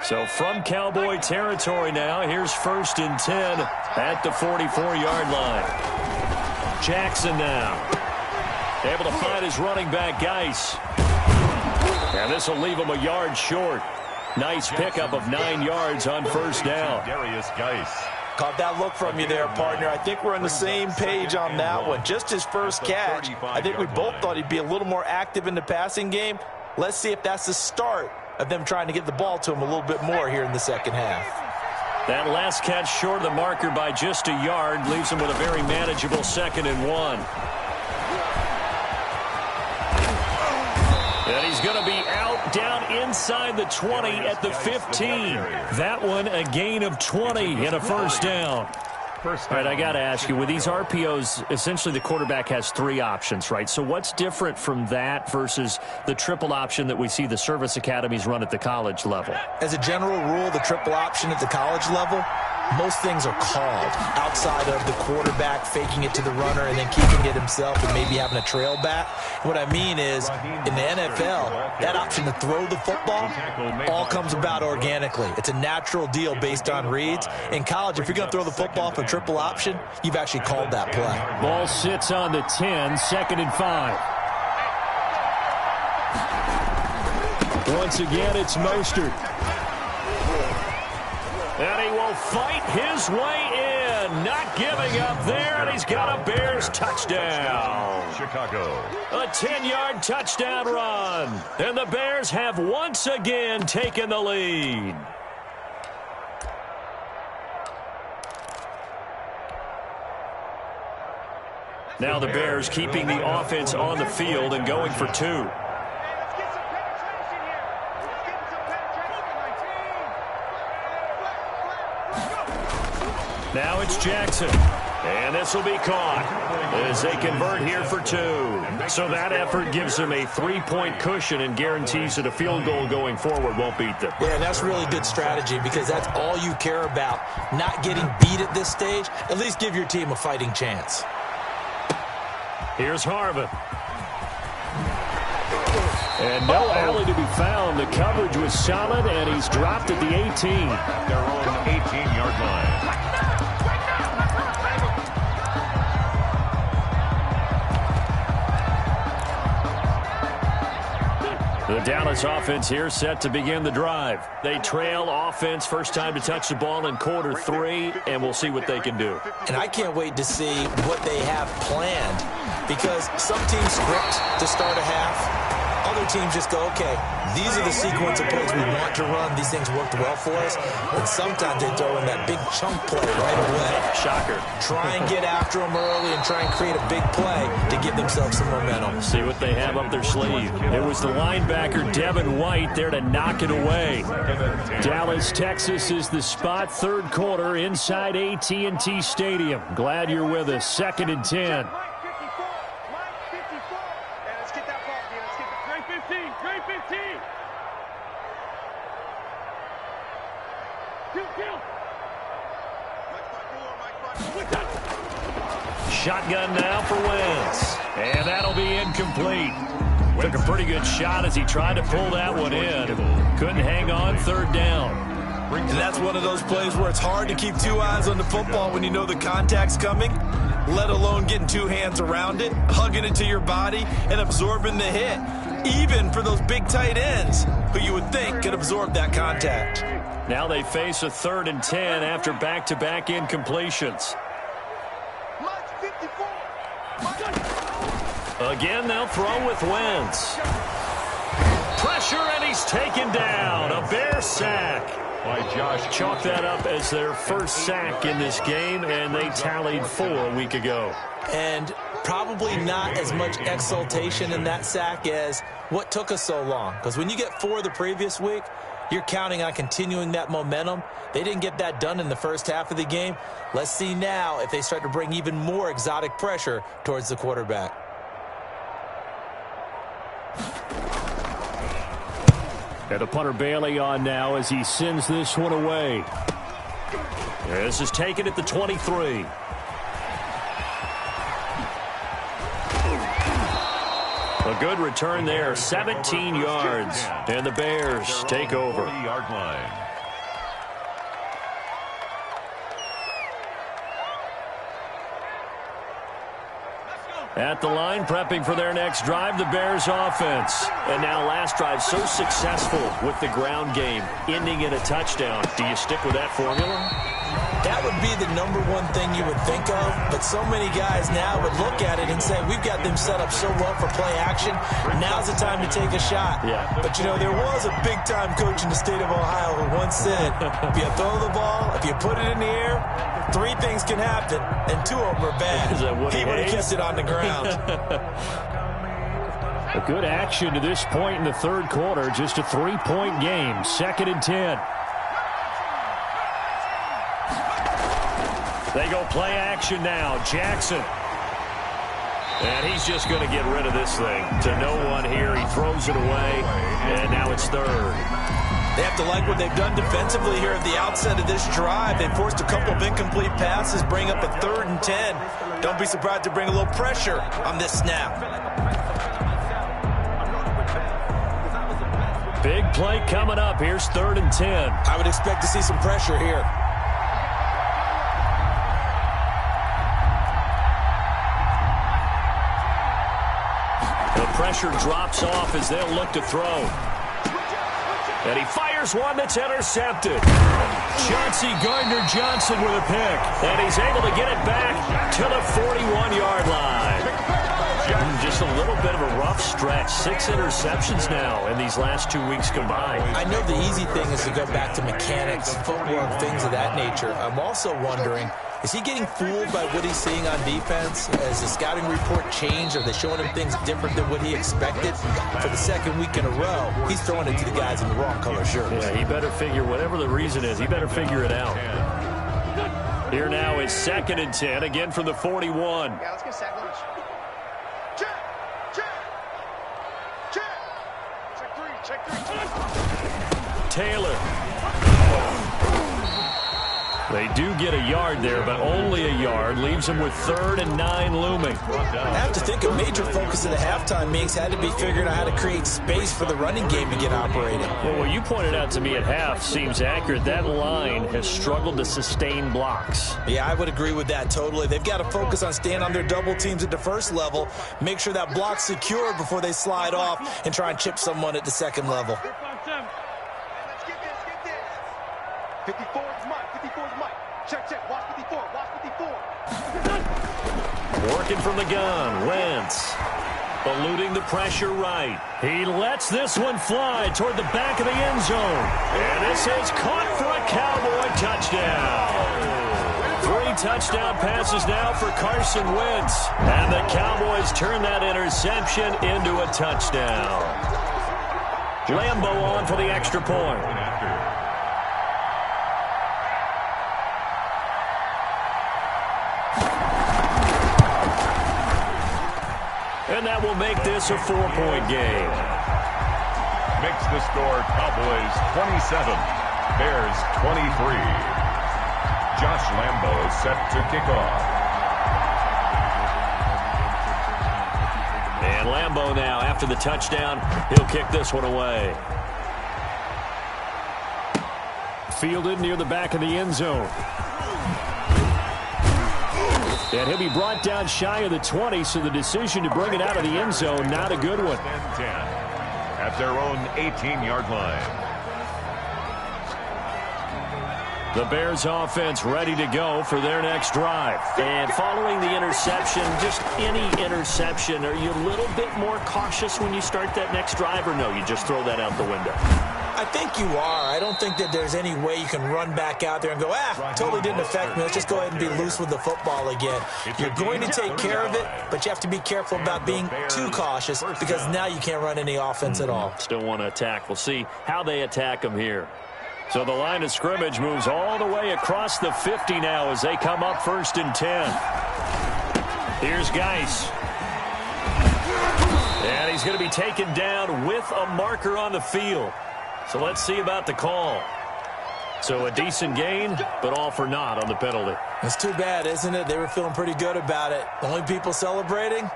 [SPEAKER 3] So from Cowboy territory now, here's 1st and 10 at the 44-yard line. Jackson now. Able to find his running back, Geis. And this will leave him a yard short. Nice pickup of 9 yards on first down.
[SPEAKER 4] Darius Geis.
[SPEAKER 5] Caught that look from you there, partner. I think we're on the same page on that one. Just his first catch. I think we both thought he'd be a little more active in the passing game. Let's see if that's the start of them trying to get the ball to him a little bit more here in the second half.
[SPEAKER 3] That last catch short of the marker by just a yard leaves him with a very manageable 2nd and 1. And he's going to be out down inside the 20 at the 15. That one a gain of 20 and a first down. All right, I got to ask you, with these RPOs, essentially the quarterback has 3 options, right? So what's different from that versus the triple option that we see the service academies run at the college level?
[SPEAKER 5] As a general rule, the triple option at the college level, most things are called outside of the quarterback faking it to the runner and then keeping it himself and maybe having a trail back. What I mean is, in the NFL, that option to throw the football all comes about organically. It's a natural deal based on reads. In college, if you're going to throw the football for triple option, you've actually called that play.
[SPEAKER 3] Ball sits on the 10, 2nd and 5. Once again, it's Mostert. And he will fight his way in. Not giving up there, and he's got a Bears touchdown.
[SPEAKER 4] Chicago.
[SPEAKER 3] A 10-yard touchdown run. And the Bears have once again taken the lead. Now the Bears keeping the offense on the field and going for 2. Now it's Jackson. And this will be caught as they convert here for 2. So that effort gives them a 3-point cushion and guarantees that a field goal going forward won't beat them.
[SPEAKER 5] Yeah, that's really good strategy because that's all you care about. Not getting beat at this stage. At least give your team a fighting chance.
[SPEAKER 3] Here's Harvin. And no alley to be found. The coverage was solid, and he's dropped at the 18.
[SPEAKER 4] Their own 18-yard line.
[SPEAKER 3] The Dallas offense here set to begin the drive. They trail offense first time to touch the ball in quarter 3, and we'll see what they can do.
[SPEAKER 5] And I can't wait to see what they have planned because some teams script to start a half. Other teams just go, okay, these are the sequence of plays we want to run. These things worked well for us. And sometimes they throw in that big chunk play right away.
[SPEAKER 3] Shocker.
[SPEAKER 5] Try and get after them early and try and create a big play to give themselves some momentum.
[SPEAKER 3] See what they have up their sleeve. It was the linebacker, Devin White, there to knock it away. Dallas, Texas is the spot, third quarter inside AT&T Stadium. Glad you're with us. 2nd and 10. Shotgun now for Wentz. And that'll be incomplete. Took a pretty good shot as he tried to pull that one in. Couldn't hang on, 3rd down.
[SPEAKER 5] And that's one of those plays where it's hard to keep 2 eyes on the football when you know the contact's coming, let alone getting 2 hands around it, hugging it to your body, and absorbing the hit. Even for those big tight ends who you would think could absorb that contact.
[SPEAKER 3] Now they face a 3rd and 10 after back-to-back incompletions. Again, they'll throw with Wentz. Pressure, and he's taken down. A Bear sack.
[SPEAKER 4] By Josh.
[SPEAKER 3] Chalk that up as their first sack in this game, and they tallied 4 a week ago.
[SPEAKER 5] And probably not as much exultation in that sack as what took us so long. Because when you get 4 the previous week, you're counting on continuing that momentum. They didn't get that done in the first half of the game. Let's see now if they start to bring even more exotic pressure towards the quarterback.
[SPEAKER 3] And the punter Bailey on now as he sends this one away. This is taken at the 23. A good return there, 17 yards. And the Bears take over.
[SPEAKER 4] 40-yard line.
[SPEAKER 3] At the line, prepping for their next drive, the Bears offense. And now last drive so successful with the ground game, ending in a touchdown. Do you stick with that formula?
[SPEAKER 5] That would be the #1 thing you would think of, but so many guys now would look at it and say, we've got them set up so well for play action. Now's the time to take a shot.
[SPEAKER 3] Yeah.
[SPEAKER 5] But, you know, there was a big-time coach in the state of Ohio who once said, if you throw the ball, if you put it in the air, 3 things can happen, and 2 of them are bad. He would have kept it on the ground.
[SPEAKER 3] A good action to this point in the third quarter. Just a 3-point game. 2nd and 10. They go play action now. Jackson. And he's just going to get rid of this thing. To no one here. He throws it away. And now it's 3rd.
[SPEAKER 5] They have to like what they've done defensively here at the outset of this drive. They forced a couple of incomplete passes, bring up a 3rd and 10. Don't be surprised to bring a little pressure on this snap.
[SPEAKER 3] Big play coming up. Here's 3rd and 10.
[SPEAKER 5] I would expect to see some pressure here.
[SPEAKER 3] The pressure drops off as they'll look to throw. And he fires one that's intercepted. Chauncey Gardner-Johnson with a pick. And he's able to get it back to the 41-yard line. Just a little bit of a rough stretch. 6 interceptions now in these last 2 weeks combined.
[SPEAKER 5] I know the easy thing is to go back to mechanics, footwork, things of that nature. I'm also wondering, is he getting fooled by what he's seeing on defense? Has the scouting report changed? Are they showing him things different than what he expected? For the 2nd week in a row, he's throwing it to the guys in the wrong color shirts.
[SPEAKER 3] Yeah, he better figure, whatever the reason is, he better figure it out. Here now is 2nd and 10, again from the 41.
[SPEAKER 6] Yeah, let's get sack lunch. Check. Check three.
[SPEAKER 3] Taylor. They do get a yard there, but only a yard. Leaves them with 3rd and 9 looming.
[SPEAKER 5] I have to think a major focus of the halftime meetings had to be figuring out how to create space for the running game to get operating.
[SPEAKER 3] Well, what you pointed out to me at half seems accurate. That line has struggled to sustain blocks.
[SPEAKER 5] Yeah, I would agree with that totally. They've got to focus on staying on their double teams at the first level, make sure that block's secure before they slide off and try and chip someone at the second level.
[SPEAKER 6] Let's get this. 54 is Mike. 54 is Mike. Check. Watch 54. Watch 54.
[SPEAKER 3] Working from the gun. Wentz. Eluding the pressure right. He lets this one fly toward the back of the end zone. And this is caught for a Cowboy touchdown. 3 touchdown passes now for Carson Wentz. And the Cowboys turn that interception into a touchdown. Lambeau on for the extra point. And that will make this a 4-point game.
[SPEAKER 4] Makes the score Cowboys 27, Bears 23. Josh Lambeau set to kick off.
[SPEAKER 3] And Lambeau now, after the touchdown, he'll kick this one away. Fielded near the back of the end zone. And he'll be brought down shy of the 20, so the decision to bring it out of the end zone, not a good one.
[SPEAKER 4] 10 at their own 18-yard line.
[SPEAKER 3] The Bears offense ready to go for their next drive. And following the interception, just any interception, are you a little bit more cautious when you start that next drive, or no, you just throw that out the window?
[SPEAKER 5] I think you are. I don't think that there's any way you can run back out there and go, totally didn't affect me. Let's just go ahead and be loose with the football again. You're going to take care of it, but you have to be careful about being too cautious because now you can't run any offense at all.
[SPEAKER 3] Still want to attack. We'll see how they attack them here. So the line of scrimmage moves all the way across the 50 now as they come up 1st and 10. Here's Geis. And he's going to be taken down with a marker on the field. So let's see about the call. So a decent gain, but all for naught on the penalty.
[SPEAKER 5] It's too bad, isn't it? They were feeling pretty good about it. The only people celebrating,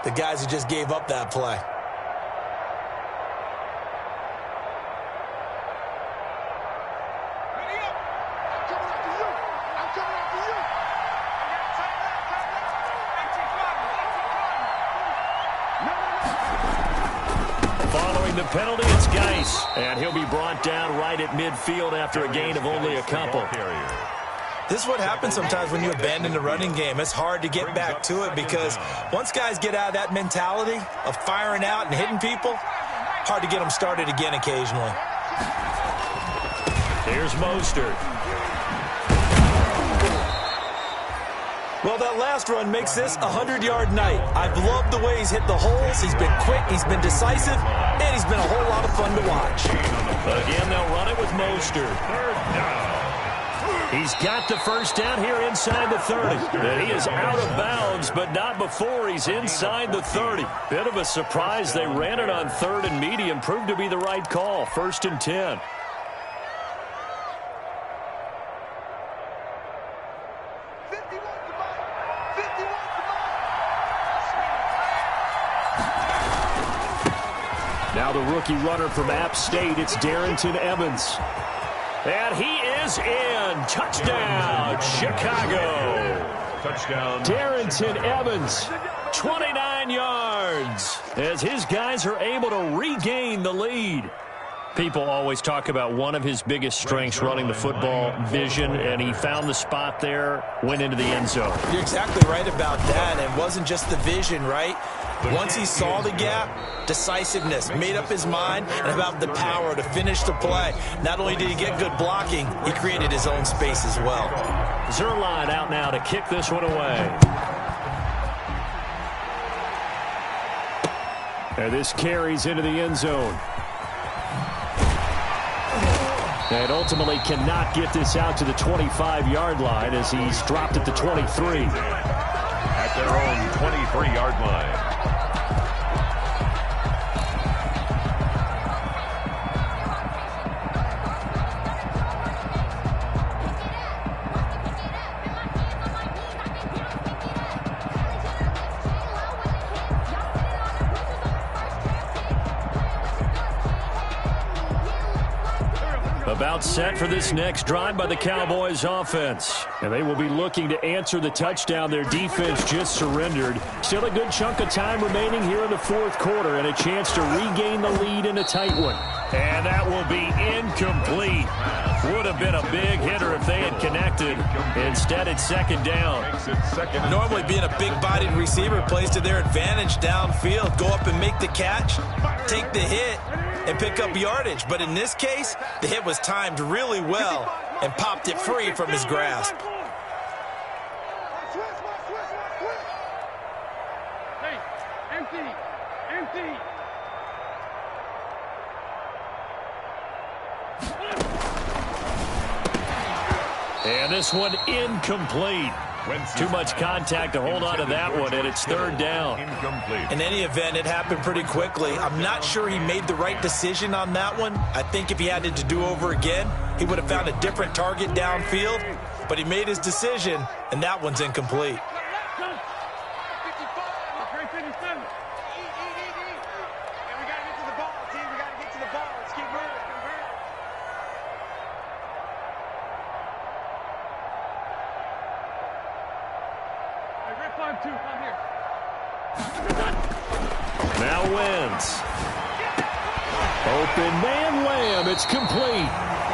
[SPEAKER 5] the guys who just gave up that play.
[SPEAKER 3] Following the penalty, it's Geis. And he'll be brought down right at midfield after a gain of only a couple.
[SPEAKER 5] This is what happens sometimes when you abandon the running game. It's hard to get back to it because once guys get out of that mentality of firing out and hitting people, hard to get them started again occasionally.
[SPEAKER 3] Here's Mostert.
[SPEAKER 5] Well, that last run makes this a 100-yard night. I've loved the way he's hit the holes. He's been quick, he's been decisive, and he's been a whole lot of fun to watch.
[SPEAKER 3] Again, they'll run it with Mostert. He's got the first down here inside the 30. And he is out of bounds, but not before he's inside the 30. Bit of a surprise. They ran it on 3rd and medium. Proved to be the right call. 1st and 10. Now the rookie runner from App State, it's Darrington Evans. And he is in. Touchdown, Chicago.
[SPEAKER 4] Touchdown.
[SPEAKER 3] Darrington Evans, 29 yards, as his guys are able to regain the lead. People always talk about one of his biggest strengths, running the football, vision, and he found the spot there, went into the end zone.
[SPEAKER 5] You're exactly right about that. It wasn't just the vision, right? Once he saw the gap, decisiveness, made up his mind, and about the power to finish the play. Not only did he get good blocking, he created his own space as well.
[SPEAKER 3] Zerline out now to kick this one away. And this carries into the end zone. And ultimately cannot get this out to the 25-yard line as he's dropped at the 23.
[SPEAKER 4] At their own 23-yard line.
[SPEAKER 3] About set for this next drive by the Cowboys offense. And they will be looking to answer the touchdown their defense just surrendered. Still a good chunk of time remaining here in the fourth quarter and a chance to regain the lead in a tight one. And that will be incomplete. Would have been a big hitter if they had connected. Instead, it's second down.
[SPEAKER 5] Normally being a big-bodied receiver plays to their advantage downfield. Go up and make the catch, take the hit, and pick up yardage. But in this case, the hit was timed really well and popped it free from his grasp.
[SPEAKER 6] Hey, empty.
[SPEAKER 3] And this one incomplete. Too much contact to hold on to that one, and it's third down.
[SPEAKER 5] In any event, it happened pretty quickly. I'm not sure he made the right decision on that one. I think if he had it to do over again, he would have found a different target downfield. But he made his decision, and that one's incomplete.
[SPEAKER 3] Now wins. Open man Lamb. It's complete.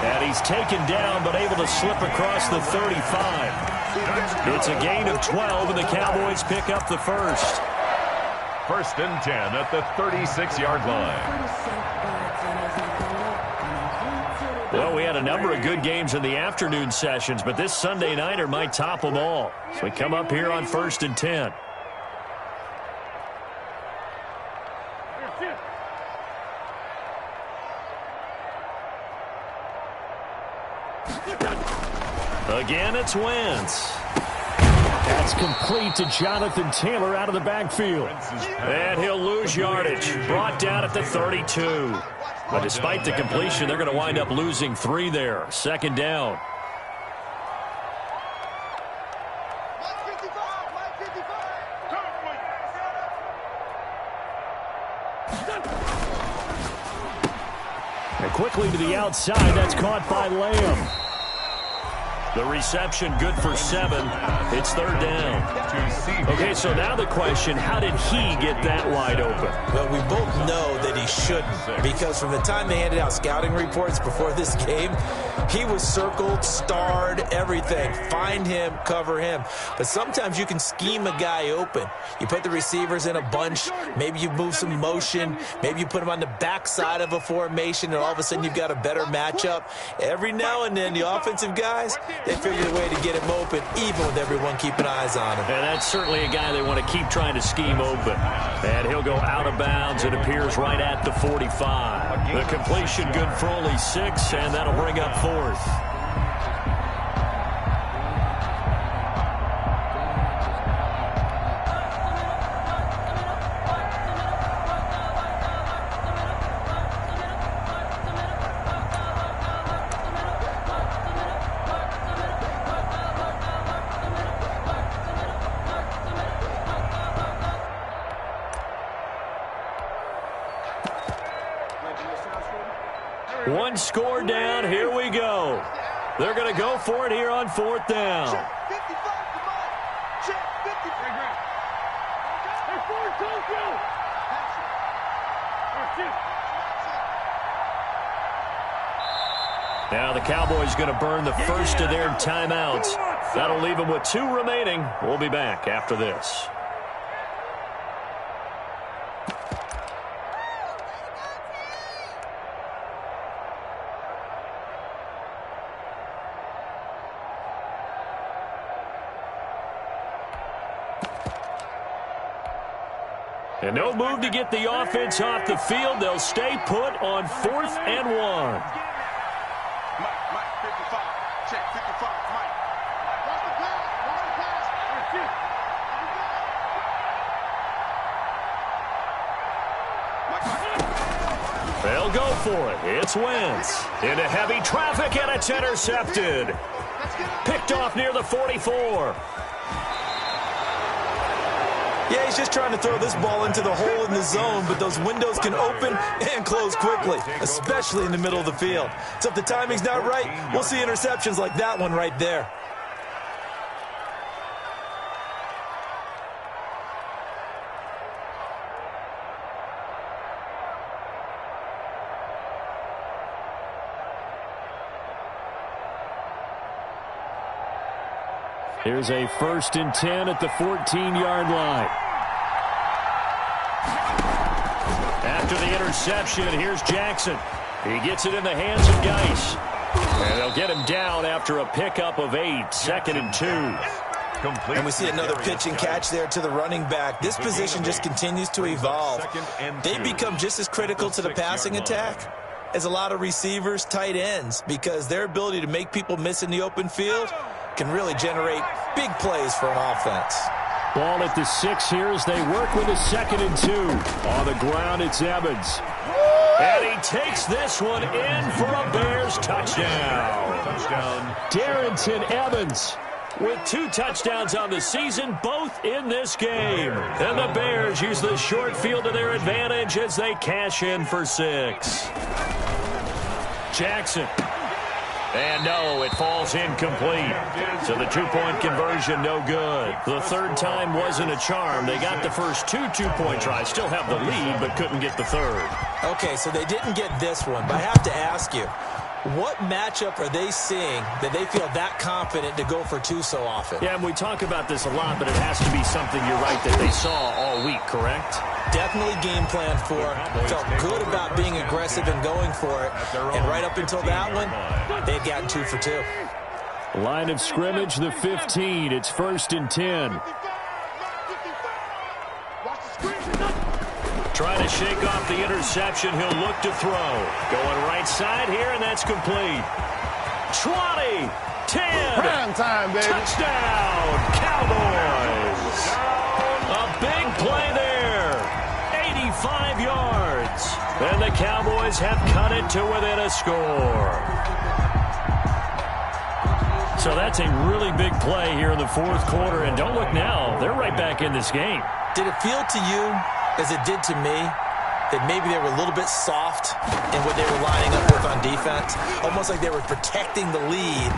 [SPEAKER 3] And he's taken down but able to slip across the 35. It's a gain of 12, and the Cowboys pick up the first.
[SPEAKER 4] First and 10 at the 36-yard line.
[SPEAKER 3] Well, we had a number of good games in the afternoon sessions, but this Sunday nighter might top them all. So we come up here on first and 10. Again, it's Wentz. That's complete to Jonathan Taylor out of the backfield. And he'll lose yardage. Brought down at the 32. But despite the completion, they're going to wind up losing 3 there. Second down. And quickly to the outside. That's caught by Lamb. The reception good for 7. It's third down. Okay, so now the question, how did he get that wide open?
[SPEAKER 5] Well, we both know that he shouldn't, because from the time they handed out scouting reports before this game, he was circled, starred, everything. Find him, cover him. But sometimes you can scheme a guy open. You put the receivers in a bunch. Maybe you move some motion. Maybe you put them on the backside of a formation, and all of a sudden you've got a better matchup. Every now and then, the offensive guys, they figure a way to get him open, even with everyone keeping eyes on him.
[SPEAKER 3] And that's certainly a guy they want to keep trying to scheme open. And he'll go out of bounds. It appears right at the 45. The completion good for only 6, and that'll bring up 4th. One score down. Here we go. They're going to go for it here on 4th down. Now the Cowboys going to burn the first of their timeouts. That'll leave them with 2 remaining. We'll be back after this. And no move to get the offense off the field. They'll stay put on 4th and 1.
[SPEAKER 6] check, 55, Mike. Watch the pass, watch the pass.
[SPEAKER 3] They'll go for it. It's Wentz. Into heavy traffic, and it's intercepted. Picked off near the 44.
[SPEAKER 5] Yeah, he's just trying to throw this ball into the hole in the zone, but those windows can open and close quickly, especially in the middle of the field. So if the timing's not right, we'll see interceptions like that one right there.
[SPEAKER 3] Here's a 1st and 10 at the 14-yard line. After the interception, here's Jackson. He gets it in the hands of Geis. And they'll get him down after a pickup of 8, 2nd and 2.
[SPEAKER 5] And we see another pitch and catch there to the running back. This position just continues to evolve. They become just as critical to the passing attack as a lot of receivers, tight ends, because their ability to make people miss in the open field can really generate big plays for an offense.
[SPEAKER 3] Ball at the 6 here as they work with a 2nd and 2. On the ground, it's Evans. And he takes this one in for a Bears touchdown. Darrington Evans with 2 touchdowns on the season, both in this game. And the Bears use the short field to their advantage as they cash in for 6. Jackson. And no, it falls incomplete. So the 2-point conversion, no good. The 3rd time wasn't a charm. They got the first 2 2-point tries, still have the lead, but couldn't get the 3rd.
[SPEAKER 5] Okay, so they didn't get this one, but I have to ask you, what matchup are they seeing that they feel that confident to go for 2 so often?
[SPEAKER 3] Yeah, and we talk about this a lot, but it has to be something, you're right, that they saw all week, correct?
[SPEAKER 5] Definitely game plan for. Felt good about being aggressive and going for it. And right up until that one, they had gotten 2 for 2.
[SPEAKER 3] Line of scrimmage, the 15. It's 1st and 10. Trying to shake off the interception. He'll look to throw. Going right side here, and that's complete. 20, 10.
[SPEAKER 6] Prime time, baby.
[SPEAKER 3] Touchdown, Cowboys. A big play there. 85 yards. And the Cowboys have cut it to within a score. So that's a really big play here in the 4th quarter. And don't look now. They're right back in this game.
[SPEAKER 5] Did it feel to you, as it did to me, that maybe they were a little bit soft in what they were lining up with on defense? Almost like they were protecting the lead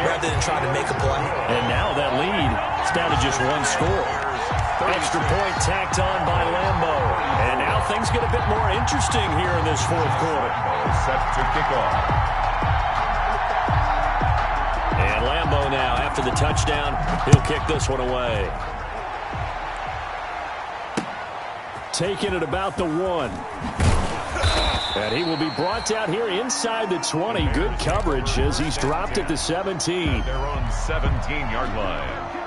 [SPEAKER 5] rather than trying to make a play.
[SPEAKER 3] And now that lead is down to just 1 score. Extra point tacked on by Lambo. And now things get a bit more interesting here in this 4th quarter.
[SPEAKER 4] Set to kick off.
[SPEAKER 3] And Lambo now, after the touchdown, he'll kick this one away. Taking it about the 1. And he will be brought down here inside the 20. Good coverage as he's dropped at the 17.
[SPEAKER 4] They're on 17-yard line.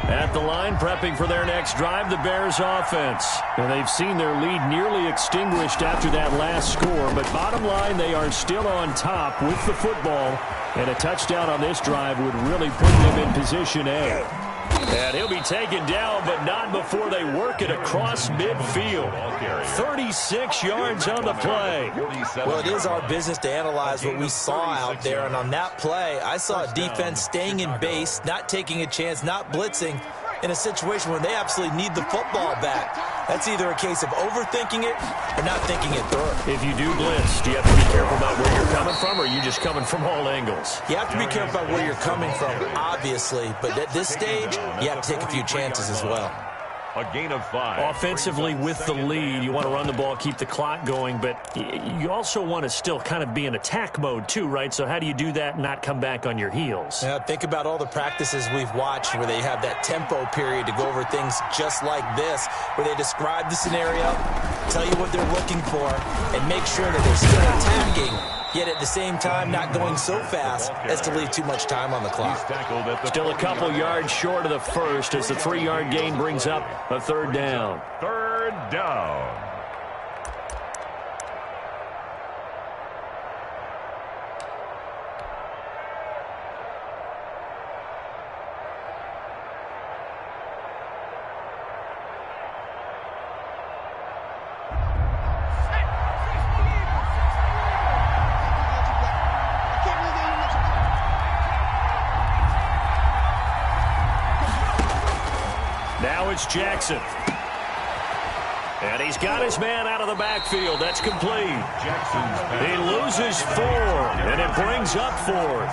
[SPEAKER 3] At the line, prepping for their next drive, the Bears offense. And they've seen their lead nearly extinguished after that last score. But bottom line, they are still on top with the football. And a touchdown on this drive would really put them in position A. And he'll be taken down, but not before they work it across midfield. 36 yards on the play.
[SPEAKER 5] Well, it is our business to analyze what we saw out there. And on that play, I saw a defense staying in base, not taking a chance, not blitzing in a situation where they absolutely need the football back. That's either a case of overthinking it or not thinking it through.
[SPEAKER 3] If you do blitz, do you have to be careful about where you're coming from, or are you just coming from all angles?
[SPEAKER 5] You have to be careful about where you're coming from, obviously. But at this stage, you have to take a few chances as well.
[SPEAKER 4] A gain of 5.
[SPEAKER 3] Offensively, with the lead, you want to run the ball, keep the clock going, but you also want to still kind of be in attack mode too, right? So how do you do that and not come back on your heels?
[SPEAKER 5] Yeah, think about all the practices we've watched where they have that tempo period to go over things just like this, where they describe the scenario, tell you what they're looking for, and make sure that they're still attacking yet at the same time not going so fast as to leave too much time on the clock.
[SPEAKER 3] Still a couple yards short of the first as the 3-yard gain brings up a third down.
[SPEAKER 4] Third down.
[SPEAKER 3] Now it's Jackson. And he's got his man out of the backfield. That's complete. He loses 4, and it brings up 4th.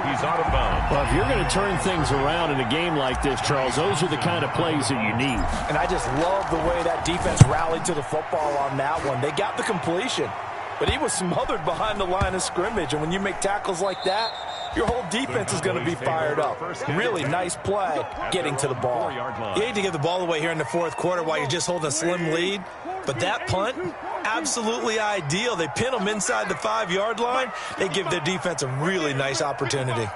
[SPEAKER 4] He's out of bounds.
[SPEAKER 3] Well, if you're going to turn things around in a game like this, Charles, those are the kind of plays that you need.
[SPEAKER 5] And I just love the way that defense rallied to the football on that one. They got the completion, but he was smothered behind the line of scrimmage. And when you make tackles like that, your whole defense is going to be fired up. Really nice play getting to the ball.
[SPEAKER 7] You hate to give the ball away here in the fourth quarter while you're just holding a slim lead, but that punt, absolutely ideal. They pin them inside the 5-yard line. They give their defense a really nice opportunity.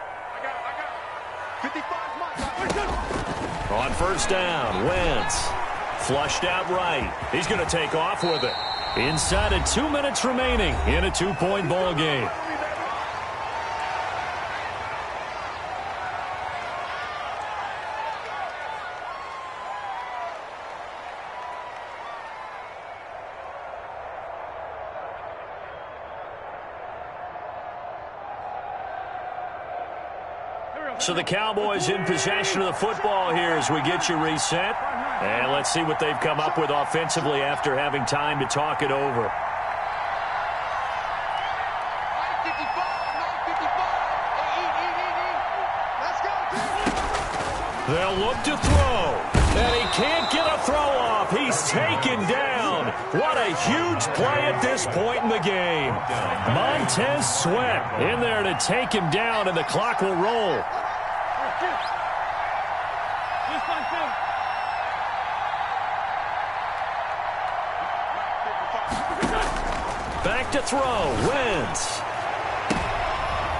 [SPEAKER 3] On first down, Wentz flushed out right. He's going to take off with it. Inside of 2 minutes remaining in a 2-point ball game. So the Cowboys in possession of the football here as we get you reset. And let's see what they've come up with offensively after having time to talk it over. They'll look to throw. And he can't get a throw off. He's taken down. What a huge play at this point in the game. Montez Sweat in there to take him down, and the clock will roll. Back to throw. Wentz.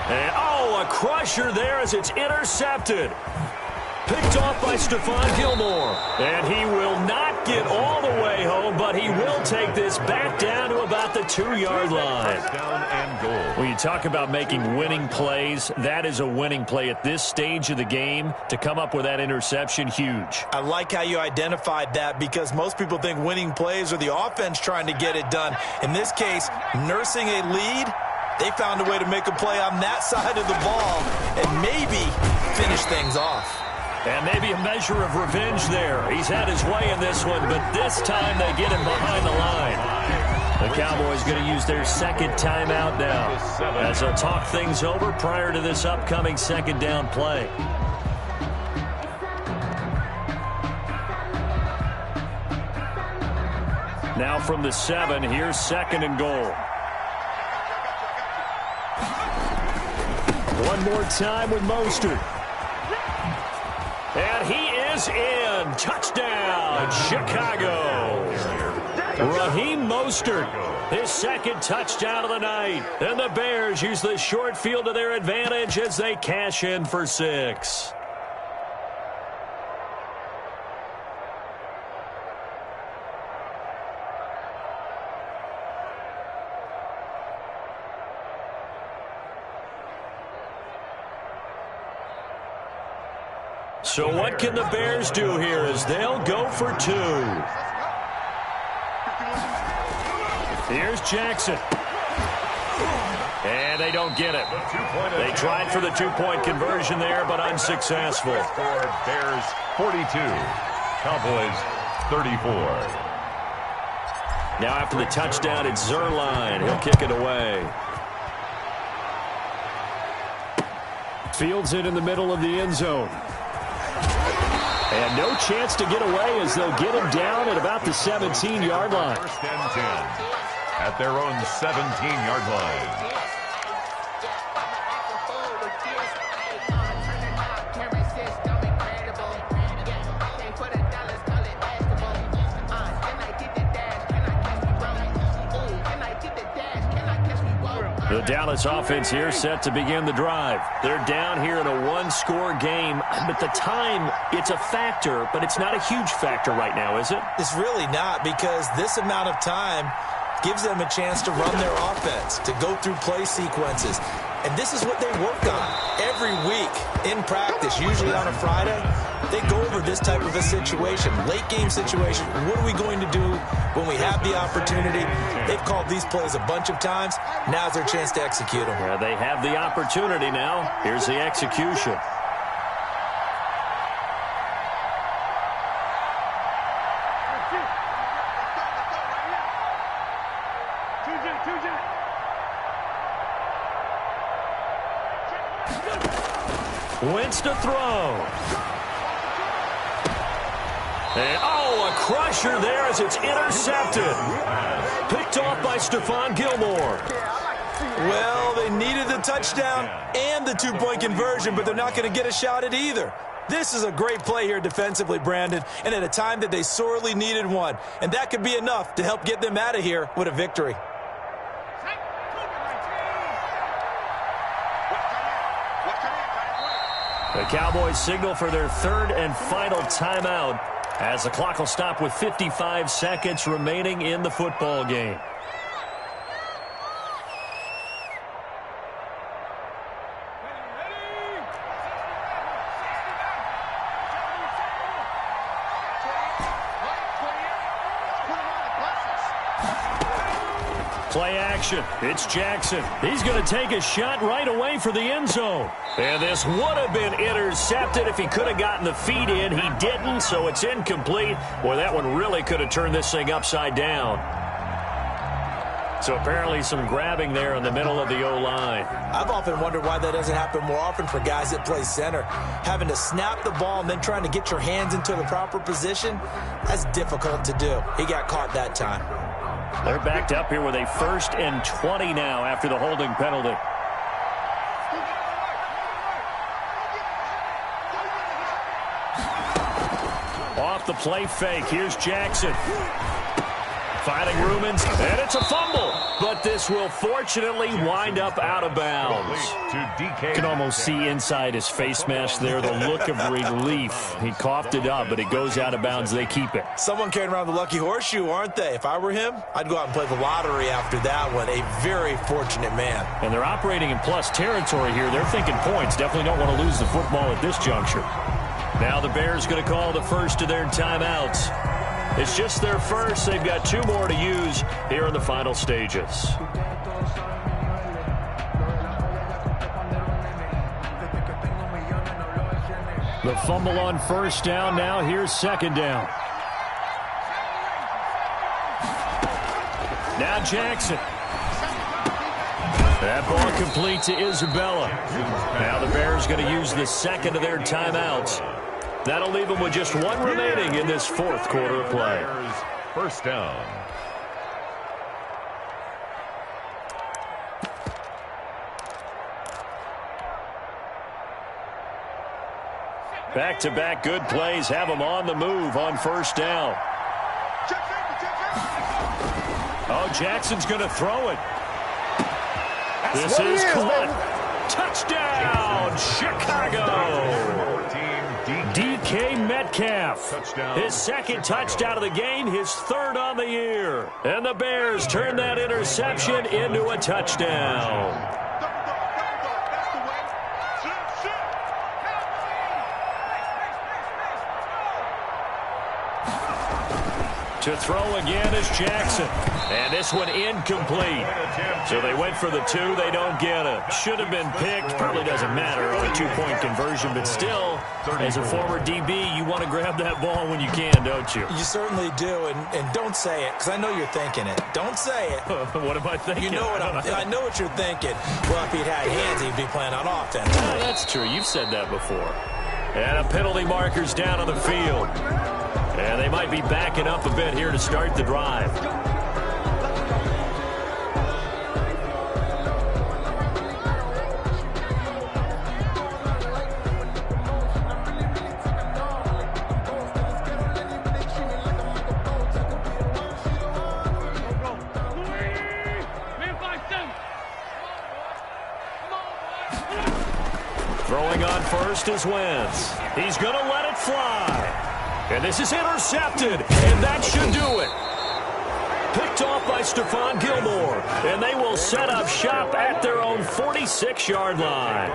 [SPEAKER 3] And, a crusher there as it's intercepted. Picked off by Stephon Gilmore. And he will not get all the way home, but he will take this back down to about the 2-yard line.
[SPEAKER 4] Down and goal.
[SPEAKER 3] When you talk about making winning plays, that is a winning play at this stage of the game. To come up with that interception, huge.
[SPEAKER 5] I like how you identified that because most people think winning plays are the offense trying to get it done. In this case, nursing a lead, they found a way to make a play on that side of the ball and maybe finish things off.
[SPEAKER 3] And maybe a measure of revenge there. He's had his way in this one, but this time they get him behind the line. The Cowboys going to use their second timeout now as they'll talk things over prior to this upcoming second down play. Now from the 7, here's 2nd and goal. One more time with Mostert. And he is in. Touchdown, Chicago. Raheem Mostert, his second touchdown of the night. And the Bears use the short field to their advantage as they cash in for 6. So what can the Bears do here as they'll go for 2? Here's Jackson. And they don't get it. They tried for the 2-point conversion there, but unsuccessful.
[SPEAKER 4] Bears 42, Cowboys 34.
[SPEAKER 3] Now after the touchdown, it's Zerline. He'll kick it away. Fields it in the middle of the end zone. And no chance to get away as they'll get him down at about the 17-yard line.
[SPEAKER 4] First and 10 at their own 17-yard line.
[SPEAKER 3] The Dallas offense here set to begin the drive. They're down here in a one-score game. At the time, it's a factor, but it's not a huge factor right now, is it?
[SPEAKER 7] It's really not, because this amount of time gives them a chance to run their offense, to go through play sequences. And this is what they work on every week in practice, usually on a Friday. They go over this type of a situation, late game situation. What are we going to do when we have the opportunity? They've called these plays a bunch of times. Now's their chance to execute them.
[SPEAKER 3] Yeah, they have the opportunity now. Here's the execution. Wentz to throw. And, a crusher there as it's intercepted. Picked off by Stephon Gilmore.
[SPEAKER 7] Well, they needed the touchdown and the two-point conversion, but they're not going to get a shot at either. This is a great play here defensively, Brandon, and at a time that they sorely needed one. And that could be enough to help get them out of here with a victory.
[SPEAKER 3] The Cowboys signal for their third and final timeout as the clock will stop with 55 seconds remaining in the football game. Play action. It's Jackson. He's going to take a shot right away for the end zone. And this would have been intercepted if he could have gotten the feet in. He didn't, so it's incomplete. Boy, that one really could have turned this thing upside down. So apparently some grabbing there in the middle of the O-line.
[SPEAKER 7] I've often wondered why that doesn't happen more often for guys that play center. Having to snap the ball and then trying to get your hands into the proper position, that's difficult to do. He got caught that time.
[SPEAKER 3] They're backed up here with a 1st and 20 now after the holding penalty. Off the play fake. Here's Jackson. Finding Rumens, and it's a fumble. But this will fortunately wind up out of bounds. You can almost see inside his face mask there the look of relief. He coughed it up, but it goes out of bounds. They keep it.
[SPEAKER 7] Someone carrying around the lucky horseshoe, aren't they? If I were him, I'd go out and play the lottery after that one. A very fortunate man.
[SPEAKER 3] And they're operating in plus territory here. They're thinking points. Definitely don't want to lose the football at this juncture. Now the Bears going to call the first of their timeouts. It's just their first. They've got 2 more to use here in the final stages. The fumble on first down. Now here's second down. Now Jackson. That ball complete to Isabella. Now the Bears going to use the second of their timeouts. That'll leave them with just 1 remaining in this 4th quarter of play.
[SPEAKER 4] First down.
[SPEAKER 3] Back-to-back good plays have them on the move on first down. Oh, Jackson's going to throw it. This is caught. Touchdown, Chicago. DK Metcalf, his 2nd touchdown of the game, his 3rd on the year. And the Bears turn that interception into a touchdown. To throw again is Jackson. And this one incomplete. So they went for the 2. They don't get it. Should have been picked. Probably doesn't matter on a 2-point conversion. But still, as a former DB, you want to grab that ball when you can, don't you?
[SPEAKER 7] You certainly do. And don't say it, because I know you're thinking it. Don't say it.
[SPEAKER 3] What am I thinking?
[SPEAKER 7] You know what I know what you're thinking. Well, if he'd had hands, he'd be playing on offense.
[SPEAKER 3] Oh, that's true. You've said that before. And a penalty marker's down on the field. And they might be backing up a bit here to start the drive. Throwing on first is Wentz. He's going to let it fly. And this is intercepted, and that should do it. Picked off by Stephon Gilmore, and they will set up shop at their own 46-yard line.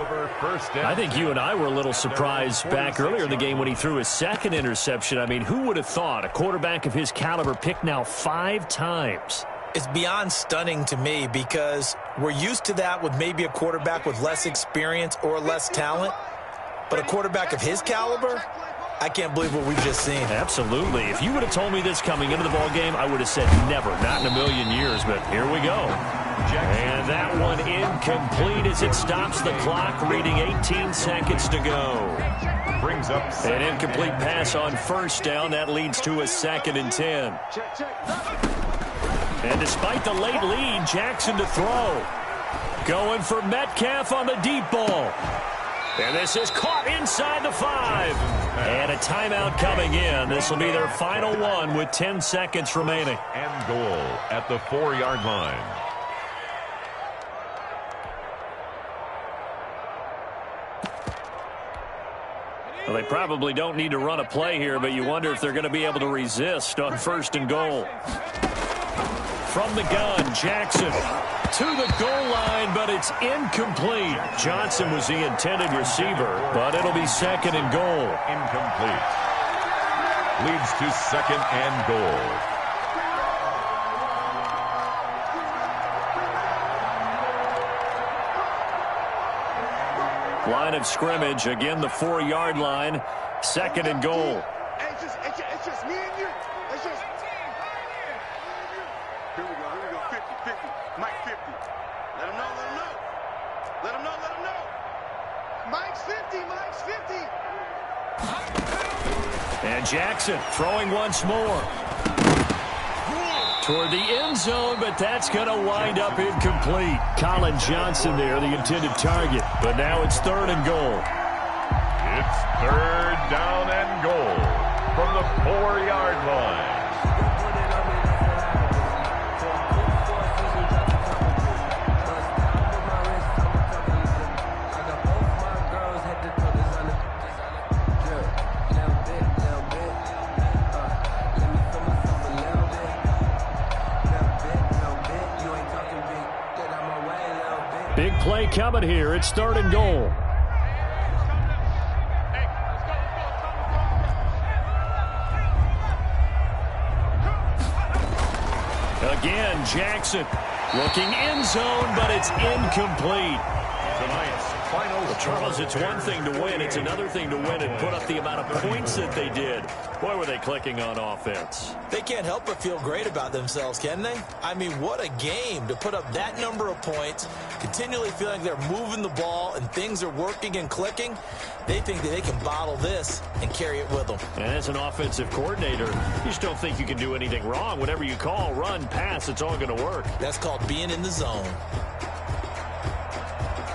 [SPEAKER 3] I think you and I were a little surprised back earlier in the game when he threw his second interception. I mean, who would have thought a quarterback of his caliber picked now 5 times?
[SPEAKER 7] It's beyond stunning to me because we're used to that with maybe a quarterback with less experience or less talent. But a quarterback of his caliber, I can't believe what we've just seen.
[SPEAKER 3] Absolutely. If you would have told me this coming into the ballgame, I would have said never, not in a million years, but here we go. And that one incomplete as it stops the clock, reading 18 seconds to go.
[SPEAKER 4] Brings up
[SPEAKER 3] an incomplete pass on first down. That leads to a 2nd and 10. And despite the late lead, Jackson to throw. Going for Metcalf on the deep ball. And this is caught inside the 5. And a timeout coming in. This will be their final one with 10 seconds remaining.
[SPEAKER 4] And goal at the 4-yard line.
[SPEAKER 3] Well, they probably don't need to run a play here, but you wonder if they're going to be able to resist on 1st and goal. From the gun, Jackson to the goal line, but it's incomplete. Johnson was the intended receiver, but it'll be 2nd and goal.
[SPEAKER 4] Incomplete. Leads to 2nd and goal.
[SPEAKER 3] Line of scrimmage, again the 4-yard line, 2nd and goal.
[SPEAKER 6] It's just me and you. It's just... Here we go, 50. Mike 50. Let him know. Let him know. Mike's 50.
[SPEAKER 3] And Jackson throwing once more. Toward the end zone, but that's going to wind up incomplete. Colin Johnson there, the intended target. But now it's 3rd and goal.
[SPEAKER 4] It's 3rd down and goal from the 4-yard line.
[SPEAKER 3] Big play coming here. It's 3rd and goal. Again, Jackson looking end zone, but it's incomplete.
[SPEAKER 4] Tonight's final.
[SPEAKER 3] Well, Charles, it's one thing to win. It's another thing to win and put up the amount of points that they did. Boy, were they clicking on offense.
[SPEAKER 7] They can't help but feel great about themselves, can they? I mean, what a game to put up that number of points, continually feeling they're moving the ball and things are working and clicking. They think that they can bottle this and carry it with them.
[SPEAKER 3] And as an offensive coordinator, you just don't think you can do anything wrong. Whatever you call, run, pass, it's all going to work.
[SPEAKER 7] That's called being in the zone.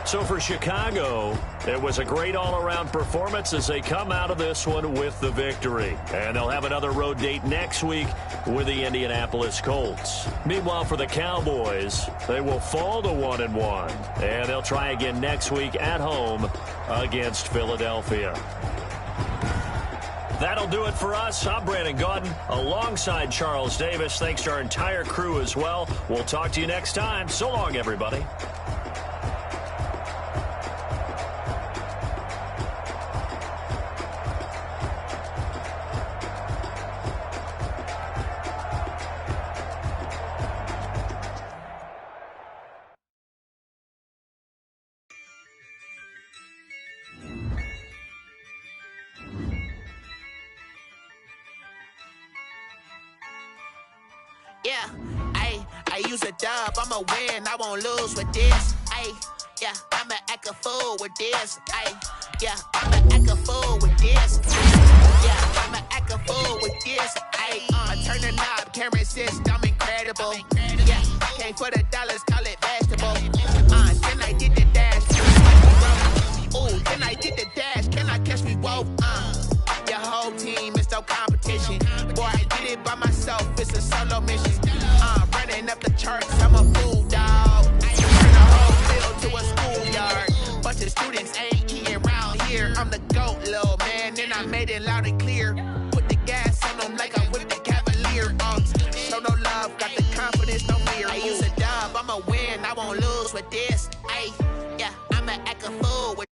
[SPEAKER 3] So for Chicago, it was a great all-around performance as they come out of this one with the victory. And they'll have another road date next week with the Indianapolis Colts. Meanwhile, for the Cowboys, they will fall to 1-1. And they'll try again next week at home against Philadelphia. That'll do it for us. I'm Brandon Gaudin alongside Charles Davis. Thanks to our entire crew as well. We'll talk to you next time. So long, everybody.
[SPEAKER 8] Yeah, I use a dub, I'ma win, I won't lose with this. Yeah, I'ma act a fool with this. Yeah, I'ma act a fool with this. Yeah, I'ma act a fool with this. I turn the knob, camera assist, I'm incredible. Yeah, came for the dollars, call it vegetable. Then I did the dash. Ooh, then I did the dash, can I catch me? Whoa, your whole team is no competition. Boy, I did it by myself, it's a solo mission. Running up the charts, I'm a fool, dog. Turn the whole field to a schoolyard. Bunch of students ain't eating right. I won't lose with this. Ay, yeah, I'ma act a fool with